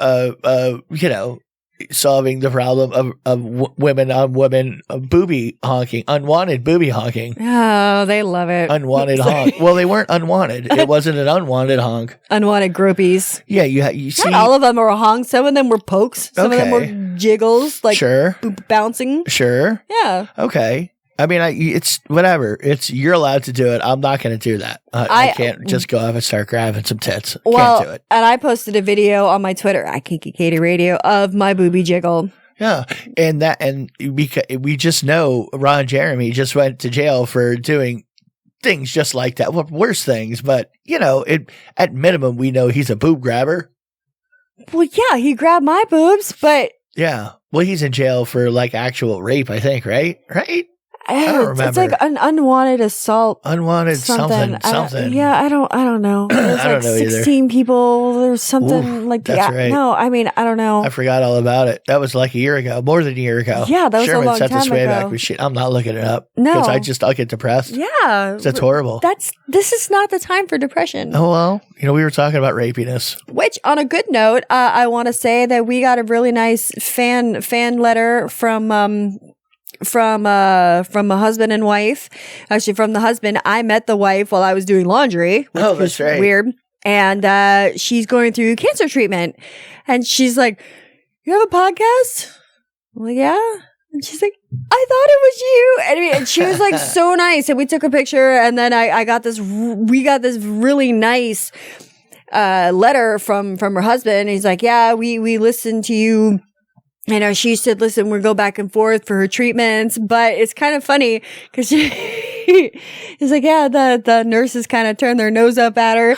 solving the problem of women on women booby honking, unwanted booby honking. Oh, they love it. Unwanted honk. Well, they weren't unwanted. It wasn't an unwanted honk. Unwanted gropies. Yeah, you see. Not all of them were honks. Some of them were pokes. Some of them were jiggles, sure, bouncing. Sure. Yeah. Okay. I mean, it's whatever. You're allowed to do it. I'm not going to do that. I can't just go up and start grabbing some tits. Can't do it. And I posted a video on my Twitter at Kinky Katie Radio of my booby jiggle. Yeah, and we just know Ron Jeremy just went to jail for doing things just like that. Well, worse things, but at minimum we know he's a boob grabber. Well, yeah, he grabbed my boobs, but yeah. Well, he's in jail for actual rape, I think. Right. I don't remember. It's like an unwanted assault. Unwanted something. Yeah, I don't know. There's I don't know 16 either. people. There's something that's that. Right. No, I mean, I don't know. I forgot all about it. That was like a year ago, more than a year ago. Yeah, that was Sherman a long sent time this way ago. back with shit. I'm not looking it up. No. Because I'll get depressed. Yeah. That's horrible. This is not the time for depression. Oh, well, we were talking about rapiness. Which, on a good note, I want to say that we got a really nice fan letter from a husband and wife. Actually, from the husband. I met the wife while I was doing laundry. Oh, that's right. Weird. And she's going through cancer treatment. And she's like, "You have a podcast?" I'm like, "Yeah." And she's like, "I thought it was you." And she was so nice. And we took a picture. And then we got this really nice letter from her husband. He's like, "Yeah, we listened to you." She said, "Listen, we'll go back and forth for her treatments," but it's kind of funny because he's like, "Yeah, the nurses kind of turn their nose up at her,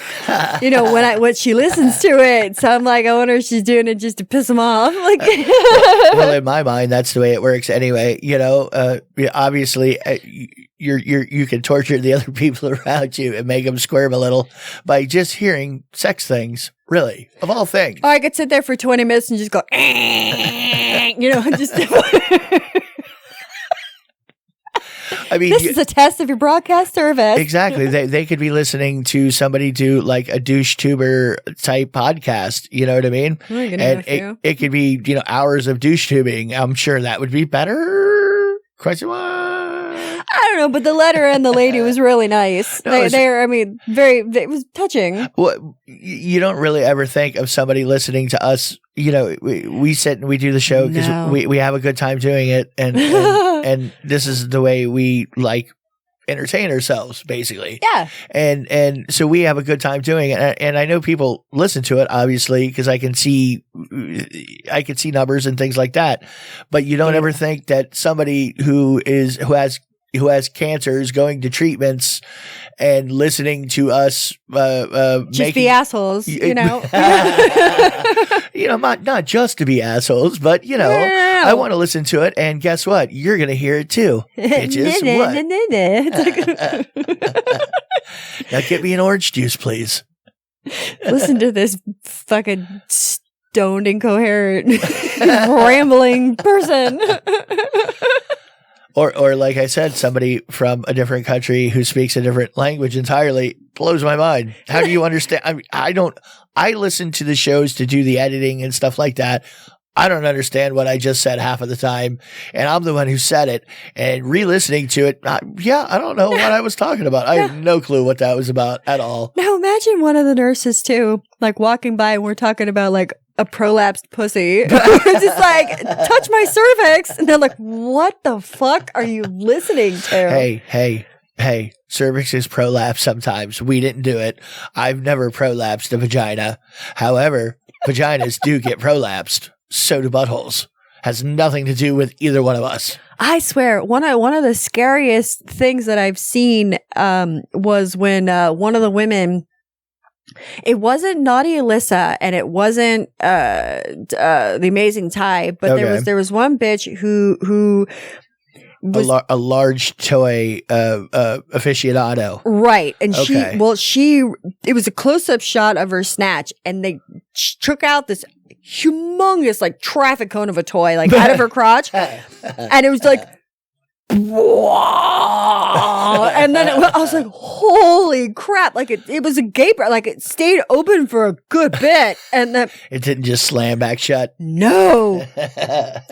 when she listens to it." So I'm like, I wonder if she's doing it just to piss them off. Well, in my mind, that's the way it works anyway. Obviously, you can torture the other people around you and make them squirm a little by just hearing sex things. Really, of all things. Or I could sit there for 20 minutes and just go, just. I mean, this is a test of your broadcast service. Exactly. They could be listening to somebody do a douche tuber type podcast. You know what I mean? And it could be, hours of douche tubing. I'm sure that would be better. Question mark. I don't know, but the letter and the lady was really nice. No, it was touching. Well, you don't really ever think of somebody listening to us. We sit and we do the show because we have a good time doing it, and this is the way we entertain ourselves, basically. Yeah. And so we have a good time doing it, and I know people listen to it obviously because I can see numbers and things like that, but you don't ever think that somebody who has cancer is going to treatments and listening to us just be assholes, not just to be assholes, but I want to listen to it, and guess what? You're going to hear it too, bitches. What? Now get me an orange juice, please. Listen to this fucking stoned, incoherent, rambling person. Or like I said, somebody from a different country who speaks a different language entirely blows my mind. How do you understand? I listen to the shows to do the editing and stuff like that. I don't understand what I just said half of the time, and I'm the one who said it. And re-listening to it, I don't know what I was talking about. I have no clue what that was about at all. Now imagine one of the nurses too, like walking by and we're talking about like a prolapsed pussy. It's just like, touch my cervix. And they're like, what the fuck are you listening to? Hey, cervix is prolapsed sometimes. We didn't do it. I've never prolapsed a vagina. However, vaginas do get prolapsed. So do buttholes. Has nothing to do with either one of us. I swear, one of the scariest things that I've seen was when one of the women, it wasn't 𝓚𝓸𝓻𝓵 and it wasn't the Amazing Thai, but there was one bitch who was a large toy aficionado, right? And it was a close-up shot of her snatch, and they took out this humongous like traffic cone of a toy like out of her crotch, and it was like, whoa. And then I was like, holy crap, like it was a gaper, like it stayed open for a good bit, and then it didn't just slam back shut. No.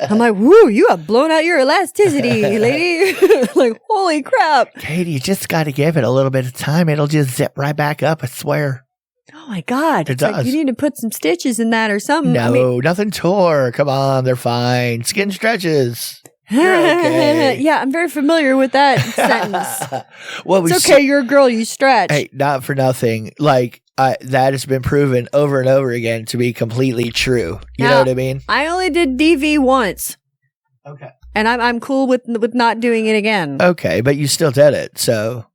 I'm like, woo, you have blown out your elasticity, lady. Like, holy crap. Katie, you just got to give it a little bit of time. It'll just zip right back up, I swear. Oh my God. It It's does. like you need to put some stitches in that or something. No, nothing tore. Come on, they're fine. Skin stretches. You're okay. Yeah, I'm very familiar with that sentence. Well, it's okay, you're a girl, you stretch. Hey, not for nothing. Like, that has been proven over and over again to be completely true. You know what I mean? I only did DV once. Okay. And I'm cool with not doing it again. Okay, but you still did it. So,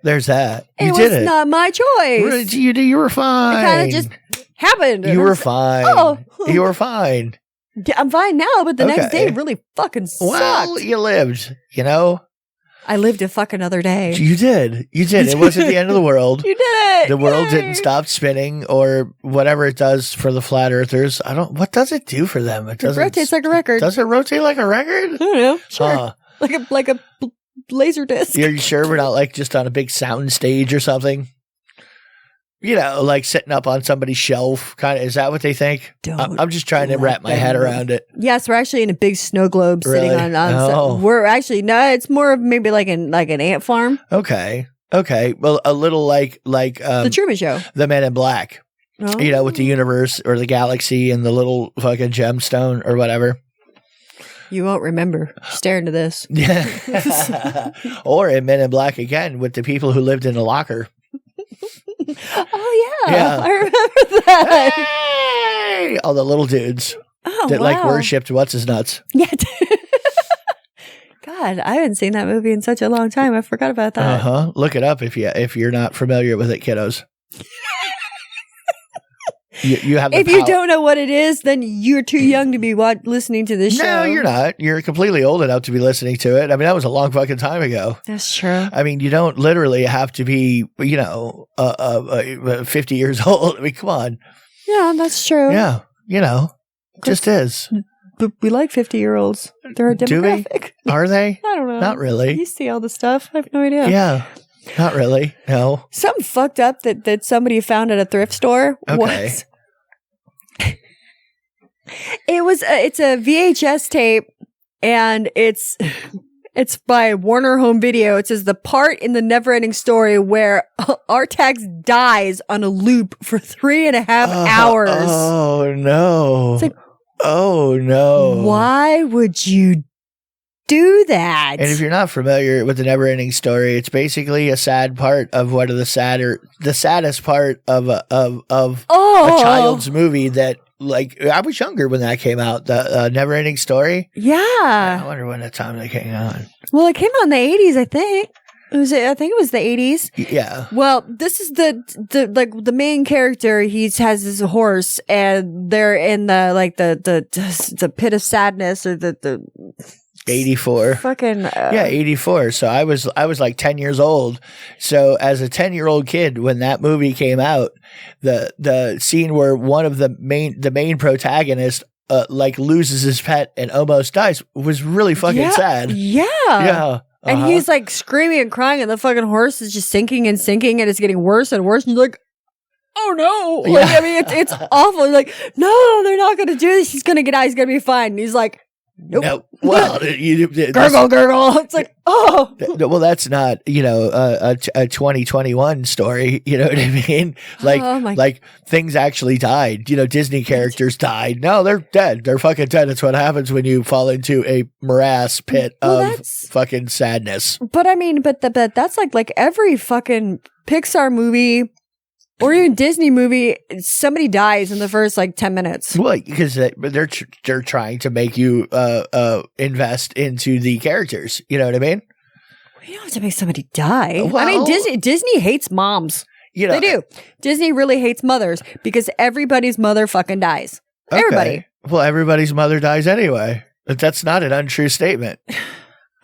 there's that. You it did was it. not my choice. You were fine. It kind of just happened. You were fine. Oh. You were fine. I'm fine now, but the next day really fucking sucked. Well, you lived, I lived to fuck another day. You did. It wasn't the end of the world. You did it. The world didn't stop spinning or whatever it does for the flat earthers. What does it do for them? It rotates like a record. Does it rotate like a record? I don't know. Sure. Like a laser disc. Are you sure we're not like just on a big sound stage or something? Like sitting up on somebody's shelf. Kind of. Is that what they think? I'm just trying to wrap my head around it. Yes, we're actually in a big snow globe sitting on. Oh. We're actually it's more of maybe like an ant farm. Okay. Well, a little like the Truman Show, the Men in Black. Oh. With the universe or the galaxy and the little fucking gemstone or whatever. You won't remember. Stare into this. Yeah. Or in Men in Black again with the people who lived in the locker. Oh yeah. I remember that. Hey! All the little dudes that like worshipped what's his nuts. Yeah. God, I haven't seen that movie in such a long time. I forgot about that. Look it up if you're not familiar with it, kiddos. You have. If you don't know what it is, then you're too young to be listening to this show. No, you're not. You're completely old enough to be listening to it. I mean, that was a long fucking time ago. That's true. I mean, you don't literally have to be, 50 years old. I mean, come on. Yeah, that's true. Yeah, just is. But we like 50-year-olds. They're a demographic. Do we? Are they? I don't know. Not really. You see all the stuff. I have no idea. Yeah. Not really. No. Something fucked up that somebody found at a thrift store was it's a VHS tape, and it's by Warner Home Video. It says the part in the Never-Ending Story where Artax dies on a loop for 3.5 hours. Oh no. It's like, oh no. Why would you do that? And if you're not familiar with the Never-Ending Story, it's basically a sad part of one of the saddest part of a child's movie that, like, I was younger when that came out, the Never-Ending Story. Yeah. I wonder when the time that came on. Well, it came out in the 80s, I think. I think it was the 80s. Yeah. Well, this is the main character. He has this horse, and they're in the pit of sadness, or the 84. Fucking 84. So I was like 10 years old. So as a 10-year-old kid, when that movie came out, the scene where one of the main protagonist loses his pet and almost dies was really fucking sad. Yeah. Yeah. And he's like screaming and crying, and the fucking horse is just sinking and sinking, and it's getting worse and worse. And you're like, oh no. Like, I mean, it's awful. Like, no, they're not going to do this. He's going to get out. He's going to be fine. And he's like, nope. No. Well, gurgle. It's like, oh. Well, that's not, a 2021 story. You know what I mean? Like things actually died. Disney characters died. No, they're dead. They're fucking dead. That's what happens when you fall into a morass pit of fucking sadness. But I mean, but that's like every fucking Pixar movie or even Disney movie, somebody dies in the first 10 minutes. Well, because they're trying to make you invest into the characters. You know what I mean? You don't have to make somebody die. Well, I mean, Disney hates moms. They do. Disney really hates mothers because everybody's mother fucking dies. Okay. Everybody. Well, everybody's mother dies anyway. But that's not an untrue statement.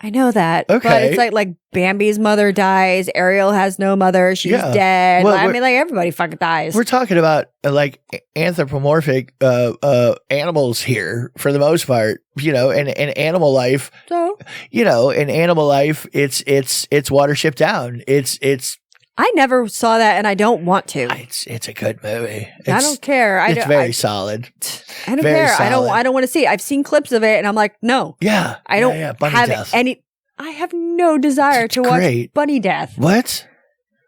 I know that. Okay. But it's like Bambi's mother dies. Ariel has no mother. She's dead. Well, I mean, everybody fucking dies. We're talking about anthropomorphic animals here for the most part, and animal life. So, in animal life, it's Watership Down. It's I never saw that, and I don't want to. It's a good movie. I don't care. It's very solid. I don't care. Solid. I don't want to see it. I've seen clips of it, and I'm like, no. Yeah. I don't have death. any. I have no desire to watch bunny death. What?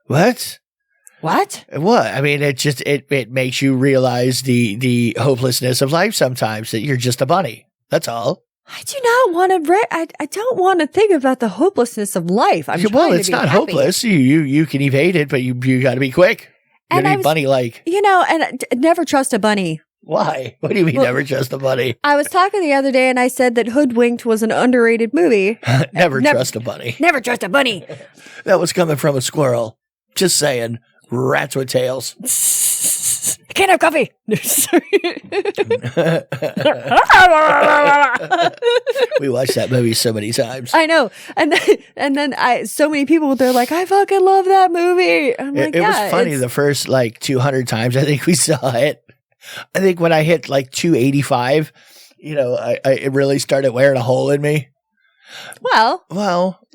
What? What? I mean, it makes you realize the hopelessness of life sometimes, that you're just a bunny. That's all. I do not want to. I don't want to think about the hopelessness of life. It's not hopeless. You can evade it, but you got to be quick. You got to be bunny-like. And never trust a bunny. Why? What do you mean never trust a bunny? I was talking the other day, and I said that Hoodwinked was an underrated movie. Never trust a bunny. Never trust a bunny. That was coming from a squirrel. Just saying. Rats with tails. I can't have coffee. We watched that movie so many times. I know. And then so many people, they're like, I fucking love that movie. I'm like, it was funny the first 200 times I think we saw it. I think when I hit 285, it really started wearing a hole in me. Well,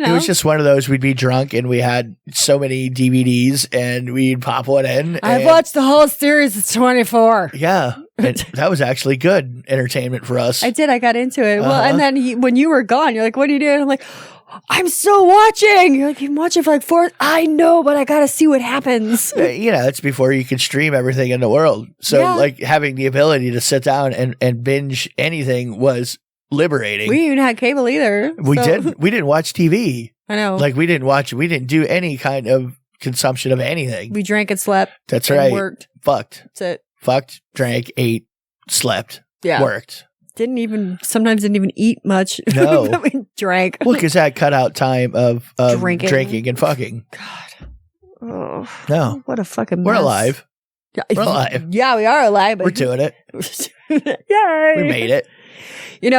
it was just one of those. We'd be drunk and we had so many DVDs and we'd pop one in. I've watched the whole series. It's 24. Yeah. That was actually good entertainment for us. I did. I got into it. Well, and then when you were gone, you're like, what are you doing? I'm like, I'm still watching. You're like, you've been watching for 4. I know, but I got to see what happens. It's before you could stream everything in the world. So having the ability to sit down and binge anything was liberating. We didn't even have cable either. We didn't watch TV. I know. We didn't do any kind of consumption of anything. We drank and slept. That's right. Worked. Fucked. That's it. Fucked, drank, ate, slept. Yeah. Worked. Sometimes didn't even eat much. No. But we drank. Well, because that cut out time of drinking and fucking. God. Oh. No. What a fucking mess. We're alive. We're alive. Yeah, we are alive. But we're doing it. Yay. We made it. In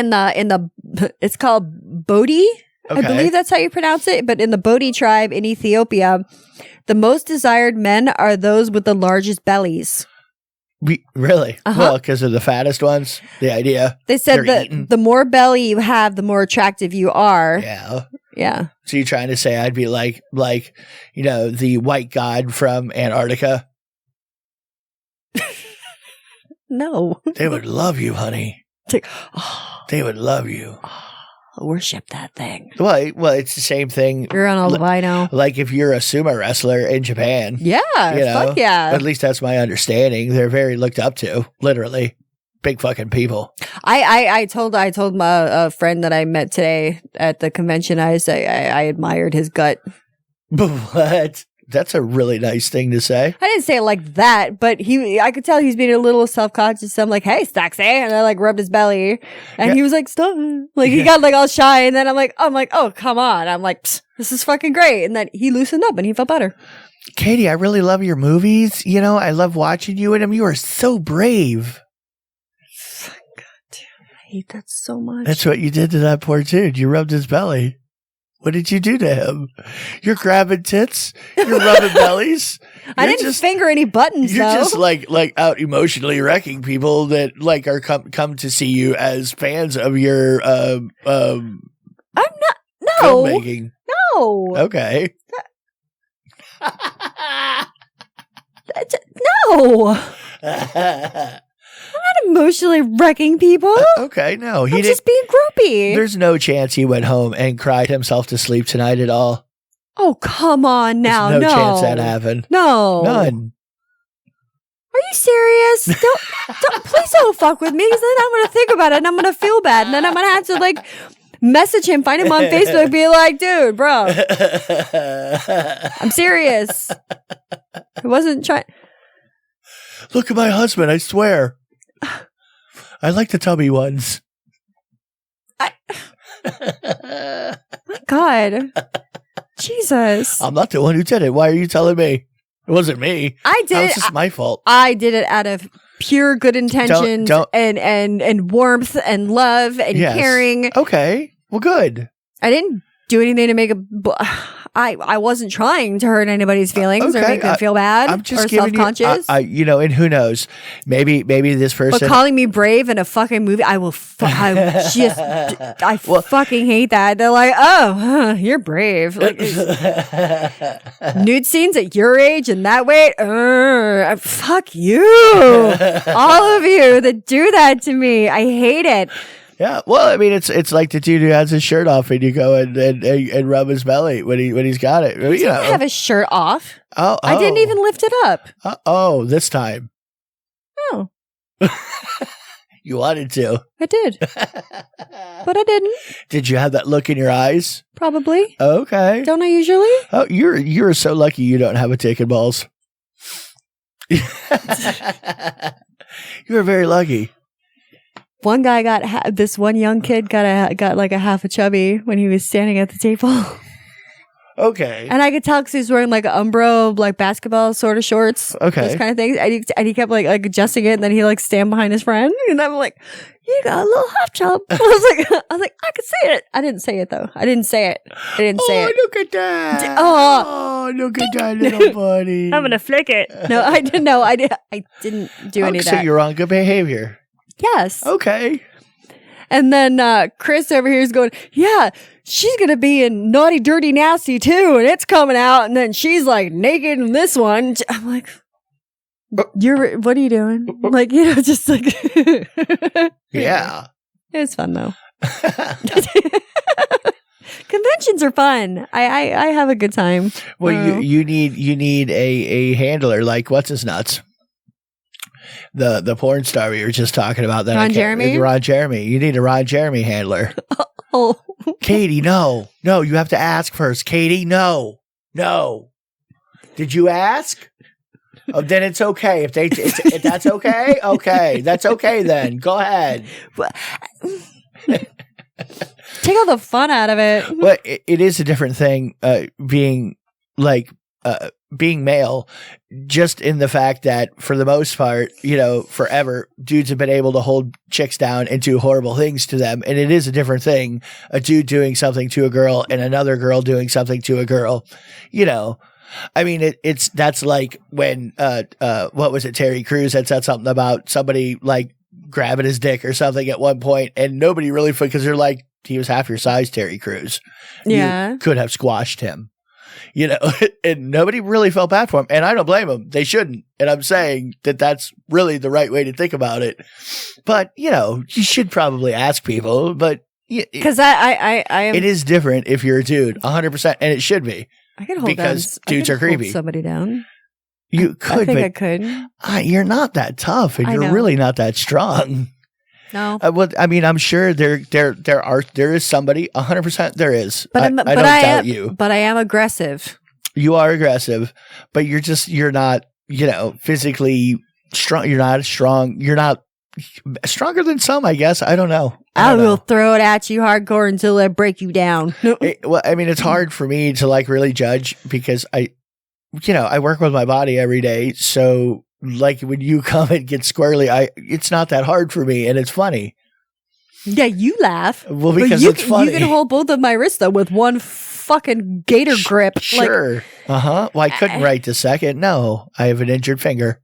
the it's called Bodhi. Okay. I believe that's how you pronounce it. But in the Bodhi tribe in Ethiopia, the most desired men are those with the largest bellies. Really? Well, because of the fattest ones, the idea. They said that the more belly you have, the more attractive you are. Yeah. Yeah. So you're trying to say I'd be like the white god from Antarctica? No. They would love you, honey. They would love you. Worship that thing. Well, it's the same thing. You're on albino. Like if you're a sumo wrestler in Japan. Yeah. Fuck yeah. At least that's my understanding. They're very looked up to, literally. Big fucking people. I told my friend that I met today at the convention, I admired his gut. What? That's a really nice thing to say. I didn't say it like that, but I could tell he's being a little self-conscious. So I'm like, hey, Staxy. And I rubbed his belly and he was like, stop. He got all shy. And then I'm like, oh, come on. I'm like, this is fucking great. And then he loosened up and he felt better. Katie, I really love your movies. I love watching you in them. You are so brave. God damn, I hate that so much. That's what you did to that poor dude. You rubbed his belly. What did you do to him? You're grabbing tits. You're rubbing bellies. I didn't finger any buttons. You're though. just like out emotionally wrecking people that are come to see you as fans of your I'm not. No. Filmmaking. No. Okay. No. I'm not emotionally wrecking people. Okay, no. I'm just being grumpy. There's no chance he went home and cried himself to sleep tonight at all. Oh, come on now. There's no chance that happened. No. None. Are you serious? Please don't fuck with me, because then I'm going to think about it and I'm going to feel bad. And then I'm going to have to, like, message him, find him on Facebook, be like, dude, bro, I'm serious. I wasn't trying. Look at my husband, I swear. I like the tubby ones. My God. Jesus. I'm not the one who did it. Why are you telling me? It wasn't me. I did it. It's just my fault. I did it out of pure good intentions and warmth and love and caring. Okay. Well, good. I didn't do anything to make I wasn't trying to hurt anybody's feelings or make them feel bad I'm just or self-conscious. And who knows? Maybe this person. But calling me brave in a fucking movie, I fucking hate that. They're like, oh, you're brave. Like, nude scenes at your age and that weight. Fuck you. All of you that do that to me. I hate it. Yeah, well, I mean, it's like the dude who has his shirt off and you go and rub his belly when he's got it. He didn't have his shirt off. Oh, I didn't even lift it up. This time. Oh. You wanted to. I did. But I didn't. Did you have that look in your eyes? Probably. Okay. Don't I usually? Oh, you're so lucky you don't have a dick and balls. You were very lucky. One guy this one young kid got like a half a chubby when he was standing at the table. Okay. And I could tell because he was wearing like an Umbro, like basketball sort of shorts. Okay. Those kind of things. And he kept like adjusting it, and then he like stand behind his friend. And I'm like, you got a little half chub. I was like, I could say it. I didn't say it though. I didn't say it. Look at that. Oh, look at that little buddy. I'm gonna flick it. No, I didn't know. I didn't do any of that. So you're on good behavior. Yes. Okay. And then Chris over here is going, yeah, she's going to be in Naughty, Dirty, Nasty too. And it's coming out. And then she's like naked in this one. I'm like, what are you doing? Like, just like. Yeah. It was fun though. Conventions are fun. I have a good time. Well, you need a handler like what's his nuts. The porn star we were just talking about. That Ron Jeremy? Ron Jeremy. You need a Ron Jeremy handler. Oh. Katie, no. No, you have to ask first. Katie, no. Did you ask? Oh, then it's okay. If that's okay, okay. That's okay then. Go ahead. Take all the fun out of it. But it is a different thing being male, just in the fact that for the most part, forever dudes have been able to hold chicks down and do horrible things to them. And it is a different thing, a dude doing something to a girl and another girl doing something to a girl, I mean, that's like when, what was it? Terry Crews had said something about somebody like grabbing his dick or something at one point, and nobody really, because they're like, he was half your size, Terry Crews. Yeah. You could have squashed him. And nobody really felt bad for him. And I don't blame them. They shouldn't. And I'm saying that that's really the right way to think about it. But, you should probably ask people. But because I am, it is different if you're a dude, 100%. And it should be. I can hold because down, dudes are creepy. Hold somebody down. You could. I could. You're not that tough, and you're really not that strong. No. Well, I mean, I'm sure there is somebody. 100% there is. But I don't doubt you. But I am aggressive. You are aggressive, but you're not, physically strong. You're not strong. You're not stronger than some, I guess. I don't know. I will throw it at you hardcore until I break you down. Well, I mean, it's hard for me to like really judge because I work with my body every day. So like when you come and get squirrely, it's not that hard for me, and it's funny. Yeah, you laugh. Well, because it's funny. You can hold both of my wrists though with one fucking gator grip. Sure. Well, I couldn't right this second. No, I have an injured finger.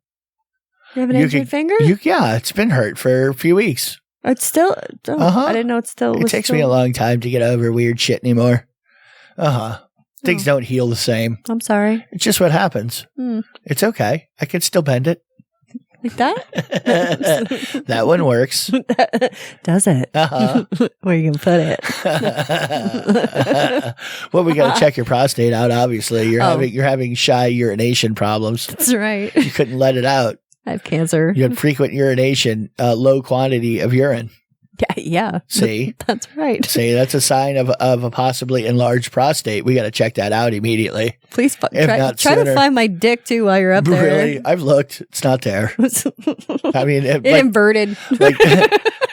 You have an injured finger? Yeah, it's been hurt for a few weeks. It's still. I didn't know it still. It takes me a long time to get over weird shit anymore. Things don't heal the same. I'm sorry. It's just what happens. It's okay. I can still bend it. Like that? That one works. Does it? Uh-huh. Where you can put it? Well, we got to check your prostate out. Obviously, you're having shy urination problems. That's right. You couldn't let it out. I have cancer. You had frequent urination, low quantity of urine. Yeah. See? That's right. See, that's a sign of a possibly enlarged prostate. We got to check that out immediately. Please try sooner. to find my dick too while you're up there. Really? I've looked. It's not there. I mean, it inverted.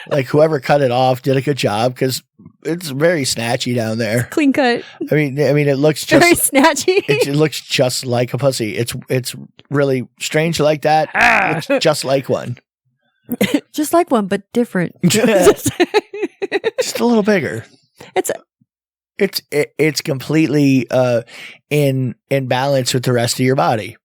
Like whoever cut it off did a good job because it's very snatchy down there. Clean cut. I mean, it looks just very snatchy. It looks just like a pussy. It's really strange like that. It looks just like one. Just like one, but different. Just a little bigger. It's completely in balance with the rest of your body.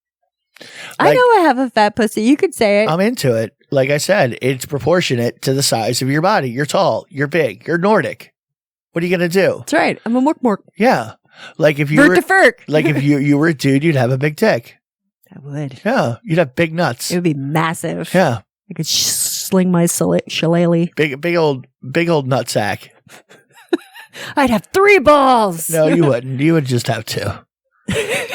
I know I have a fat pussy. You could say it. I'm into it. Like I said, it's proportionate to the size of your body. You're tall. You're big. You're Nordic. What are you gonna do? That's right. I'm a mork. Yeah. Like if you were like if you were a dude, you'd have a big dick. I would. Yeah. You'd have big nuts. It would be massive. Yeah. I could sling my shillelagh. Big old nutsack. I'd have 3 balls. No, you wouldn't. You would just have 2.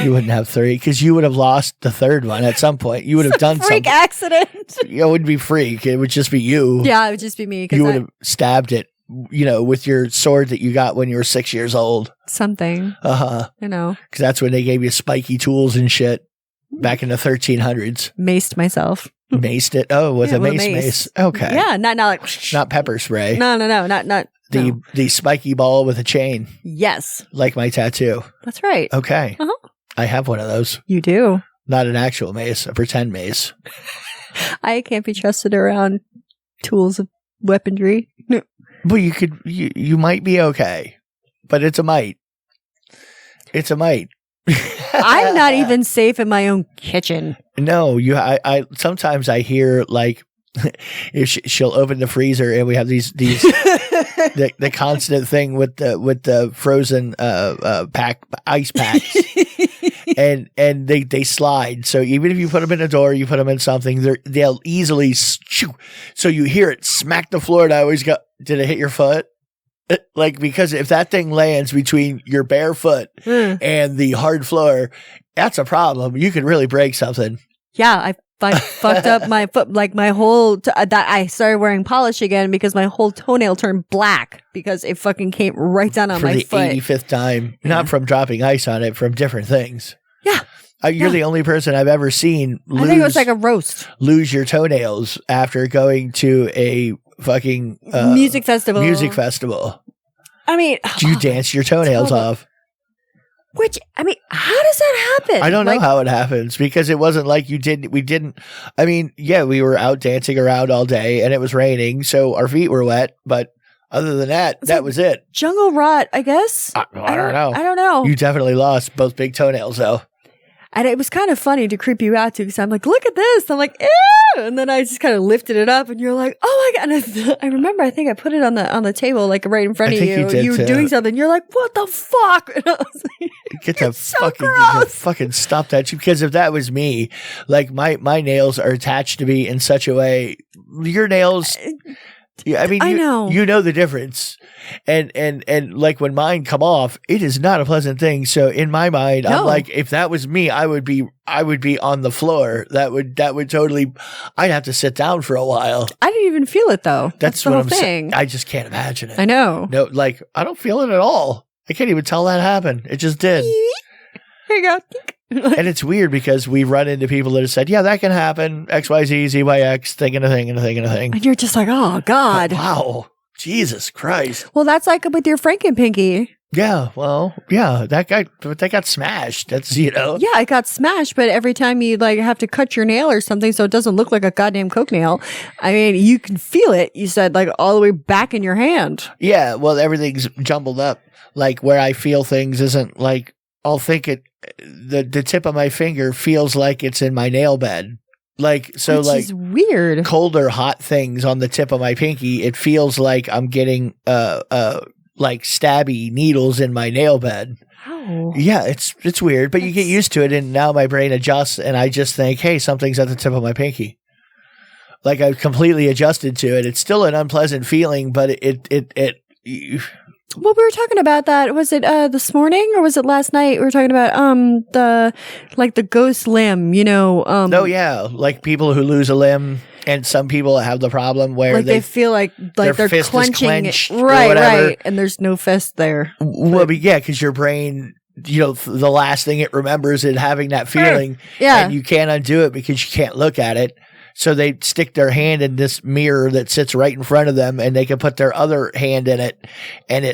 You wouldn't have 3 because you would have lost the third one at some point. You would have done freak something. Accident. It wouldn't be freak. It would just be you. Yeah, it would just be me. You would have stabbed it, with your sword that you got when you were 6 years old. Something. Because that's when they gave you spiky tools and shit back in the 1300s. Maced myself. Maced it? Oh, with a mace. Okay. Yeah, not like not pepper spray. No, not the spiky ball with a chain. Yes. Like my tattoo. That's right. Okay. Uh-huh. I have one of those. You do. Not an actual mace, a pretend mace. I can't be trusted around tools of weaponry. No. Well, you might be okay, but it's a might. It's a might. I'm not even safe in my own kitchen. No, I sometimes I hear like if she'll open the freezer and we have these the constant thing with the frozen ice packs and they slide. So even if you put them in a door, you put them in something, they'll easily shoo. So you hear it smack the floor, and I always go, "Did it hit your foot?" Like, because if that thing lands between your bare foot and the hard floor, that's a problem. You could really break something. Yeah, I fucked up my foot, like my whole, that I started wearing polish again because my whole toenail turned black because it fucking came right down on my foot. For the 85th time, not from dropping ice on it, from different things. Yeah. You're the only person I've ever seen I think it was like a roast. Lose your toenails after going to a fucking music festival. I mean, do you dance your toenails off? Which, I mean, how does that happen? I don't know how it happens because it wasn't like we didn't. I mean, yeah, we were out dancing around all day and it was raining, so our feet were wet, but other than that, that was it. Jungle rot, I guess. I don't know. I don't know. You definitely lost both big toenails, though. And it was kind of funny to creep you out too, because I'm like, look at this. I'm like, ew. And then I just kind of lifted it up, and you're like, oh my god. And I remember, I think I put it on the table, like right in front of you. You were doing something. You're like, what the fuck? And I was like, get the fucking stop that. Because if that was me, like my nails are attached to me in such a way, your nails. Yeah, I mean, you know the difference, and like when mine come off, it is not a pleasant thing. So in my mind, I'm like, if that was me, I would be on the floor. That would totally. I'd have to sit down for a while. I didn't even feel it though. That's the what whole I'm thing. I just can't imagine it. I know. No, like I don't feel it at all. I can't even tell that happened. It just did. Here you go. And it's weird because we run into people that have said, yeah, that can happen. XYZ, ZYX, thing and a thing and a thing and a thing. And you're just like, oh, God. Wow. Jesus Christ. Well, that's like with your Frankenpinky. Yeah. Well, yeah. That got smashed. That's, Yeah, it got smashed. But every time you like have to cut your nail or something so it doesn't look like a goddamn Coke nail, I mean, you can feel it. You said like all the way back in your hand. Yeah. Well, everything's jumbled up. Like where I feel things isn't like, I'll think the tip of my finger feels like it's in my nail bed. Like, so which like is weird. Cold or hot things on the tip of my pinky. It feels like I'm getting, like stabby needles in my nail bed. Oh. Yeah, it's weird, but you get used to it, and now my brain adjusts, and I just think, hey, something's at the tip of my pinky. Like I've completely adjusted to it. It's still an unpleasant feeling, but Well, we were talking about that. Was it this morning or was it last night? We were talking about the ghost limb, you know. Oh yeah, like people who lose a limb, and some people have the problem where like they feel like their they're fist is clenching clenched or right, whatever. right, and there's no fist there. Well, but yeah, because your brain, you know, the last thing it remembers is having that feeling, Yeah. and you can't undo it because you can't look at it. So they stick their hand in this mirror that sits right in front of them, and they can put their other hand in it, and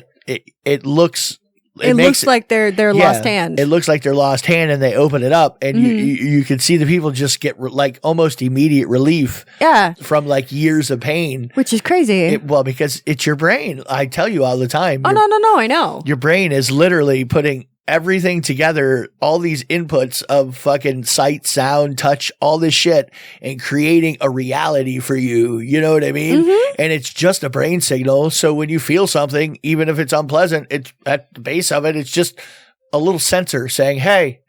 it looks. It looks like their lost hand. It looks like their lost hand, and they open it up, and you can see the people just get like almost immediate relief. Yeah, from like years of pain, which is crazy. Well, because it's your brain. I tell you all the time. Oh no, I know. Your brain is literally putting everything together, all these inputs of fucking sight, sound, touch, all this shit, and creating a reality for you. You know what I mean? And it's just a brain signal. So when you feel something, even if it's unpleasant, it's at the base of it, it's just a little sensor saying, hey,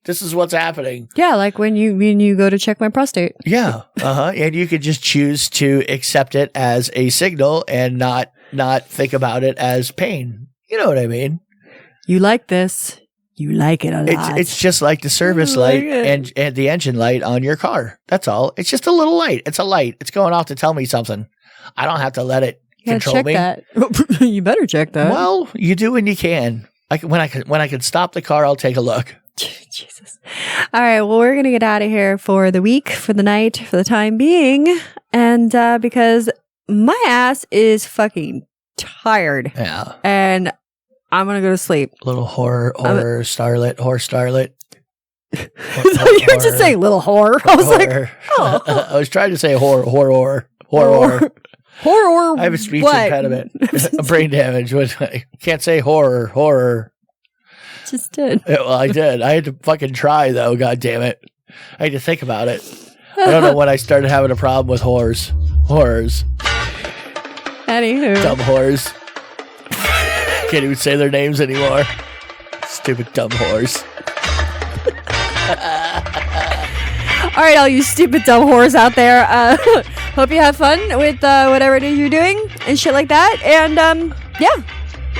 this is what's happening. Yeah, like when you go to check my prostate. Yeah. And you could just choose to accept it as a signal and not think about it as pain. You know what I mean? You like this. You like it a lot. It's just like the service light and the engine light on your car. That's all. It's just a little light. It's a light. It's going off to tell me something. I don't have to let it control me. That. You better check that. Well, you do when you can. When I can stop the car, I'll take a look. Jesus. All right. Well, we're going to get out of here for the week, for the night, for the time being. And because my ass is fucking tired. Yeah. And I'm going to go to sleep. Little horror starlet. You're just saying little whore. I was like, oh. I was trying to say horror. I have a speech impediment. Brain damage. I can't say horror. Just did. Well, I did. I had to fucking try, though. God damn it. I had to think about it. I don't know when I started having a problem with horrors. Anywho. Dumb whores. Can't even say their names anymore. Stupid dumb whores. All right, all you stupid dumb whores out there. Hope you have fun with whatever it is you're doing and shit like that. And yeah,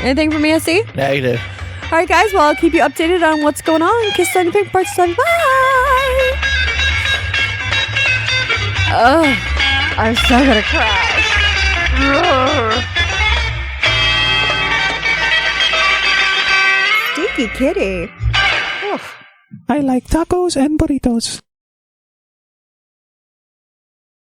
anything from ESC? Negative. All right, guys. Well, I'll keep you updated on what's going on. Kiss on your pink parts. Bye. Oh, I'm so gonna cry. Stinky kitty. I like tacos and burritos.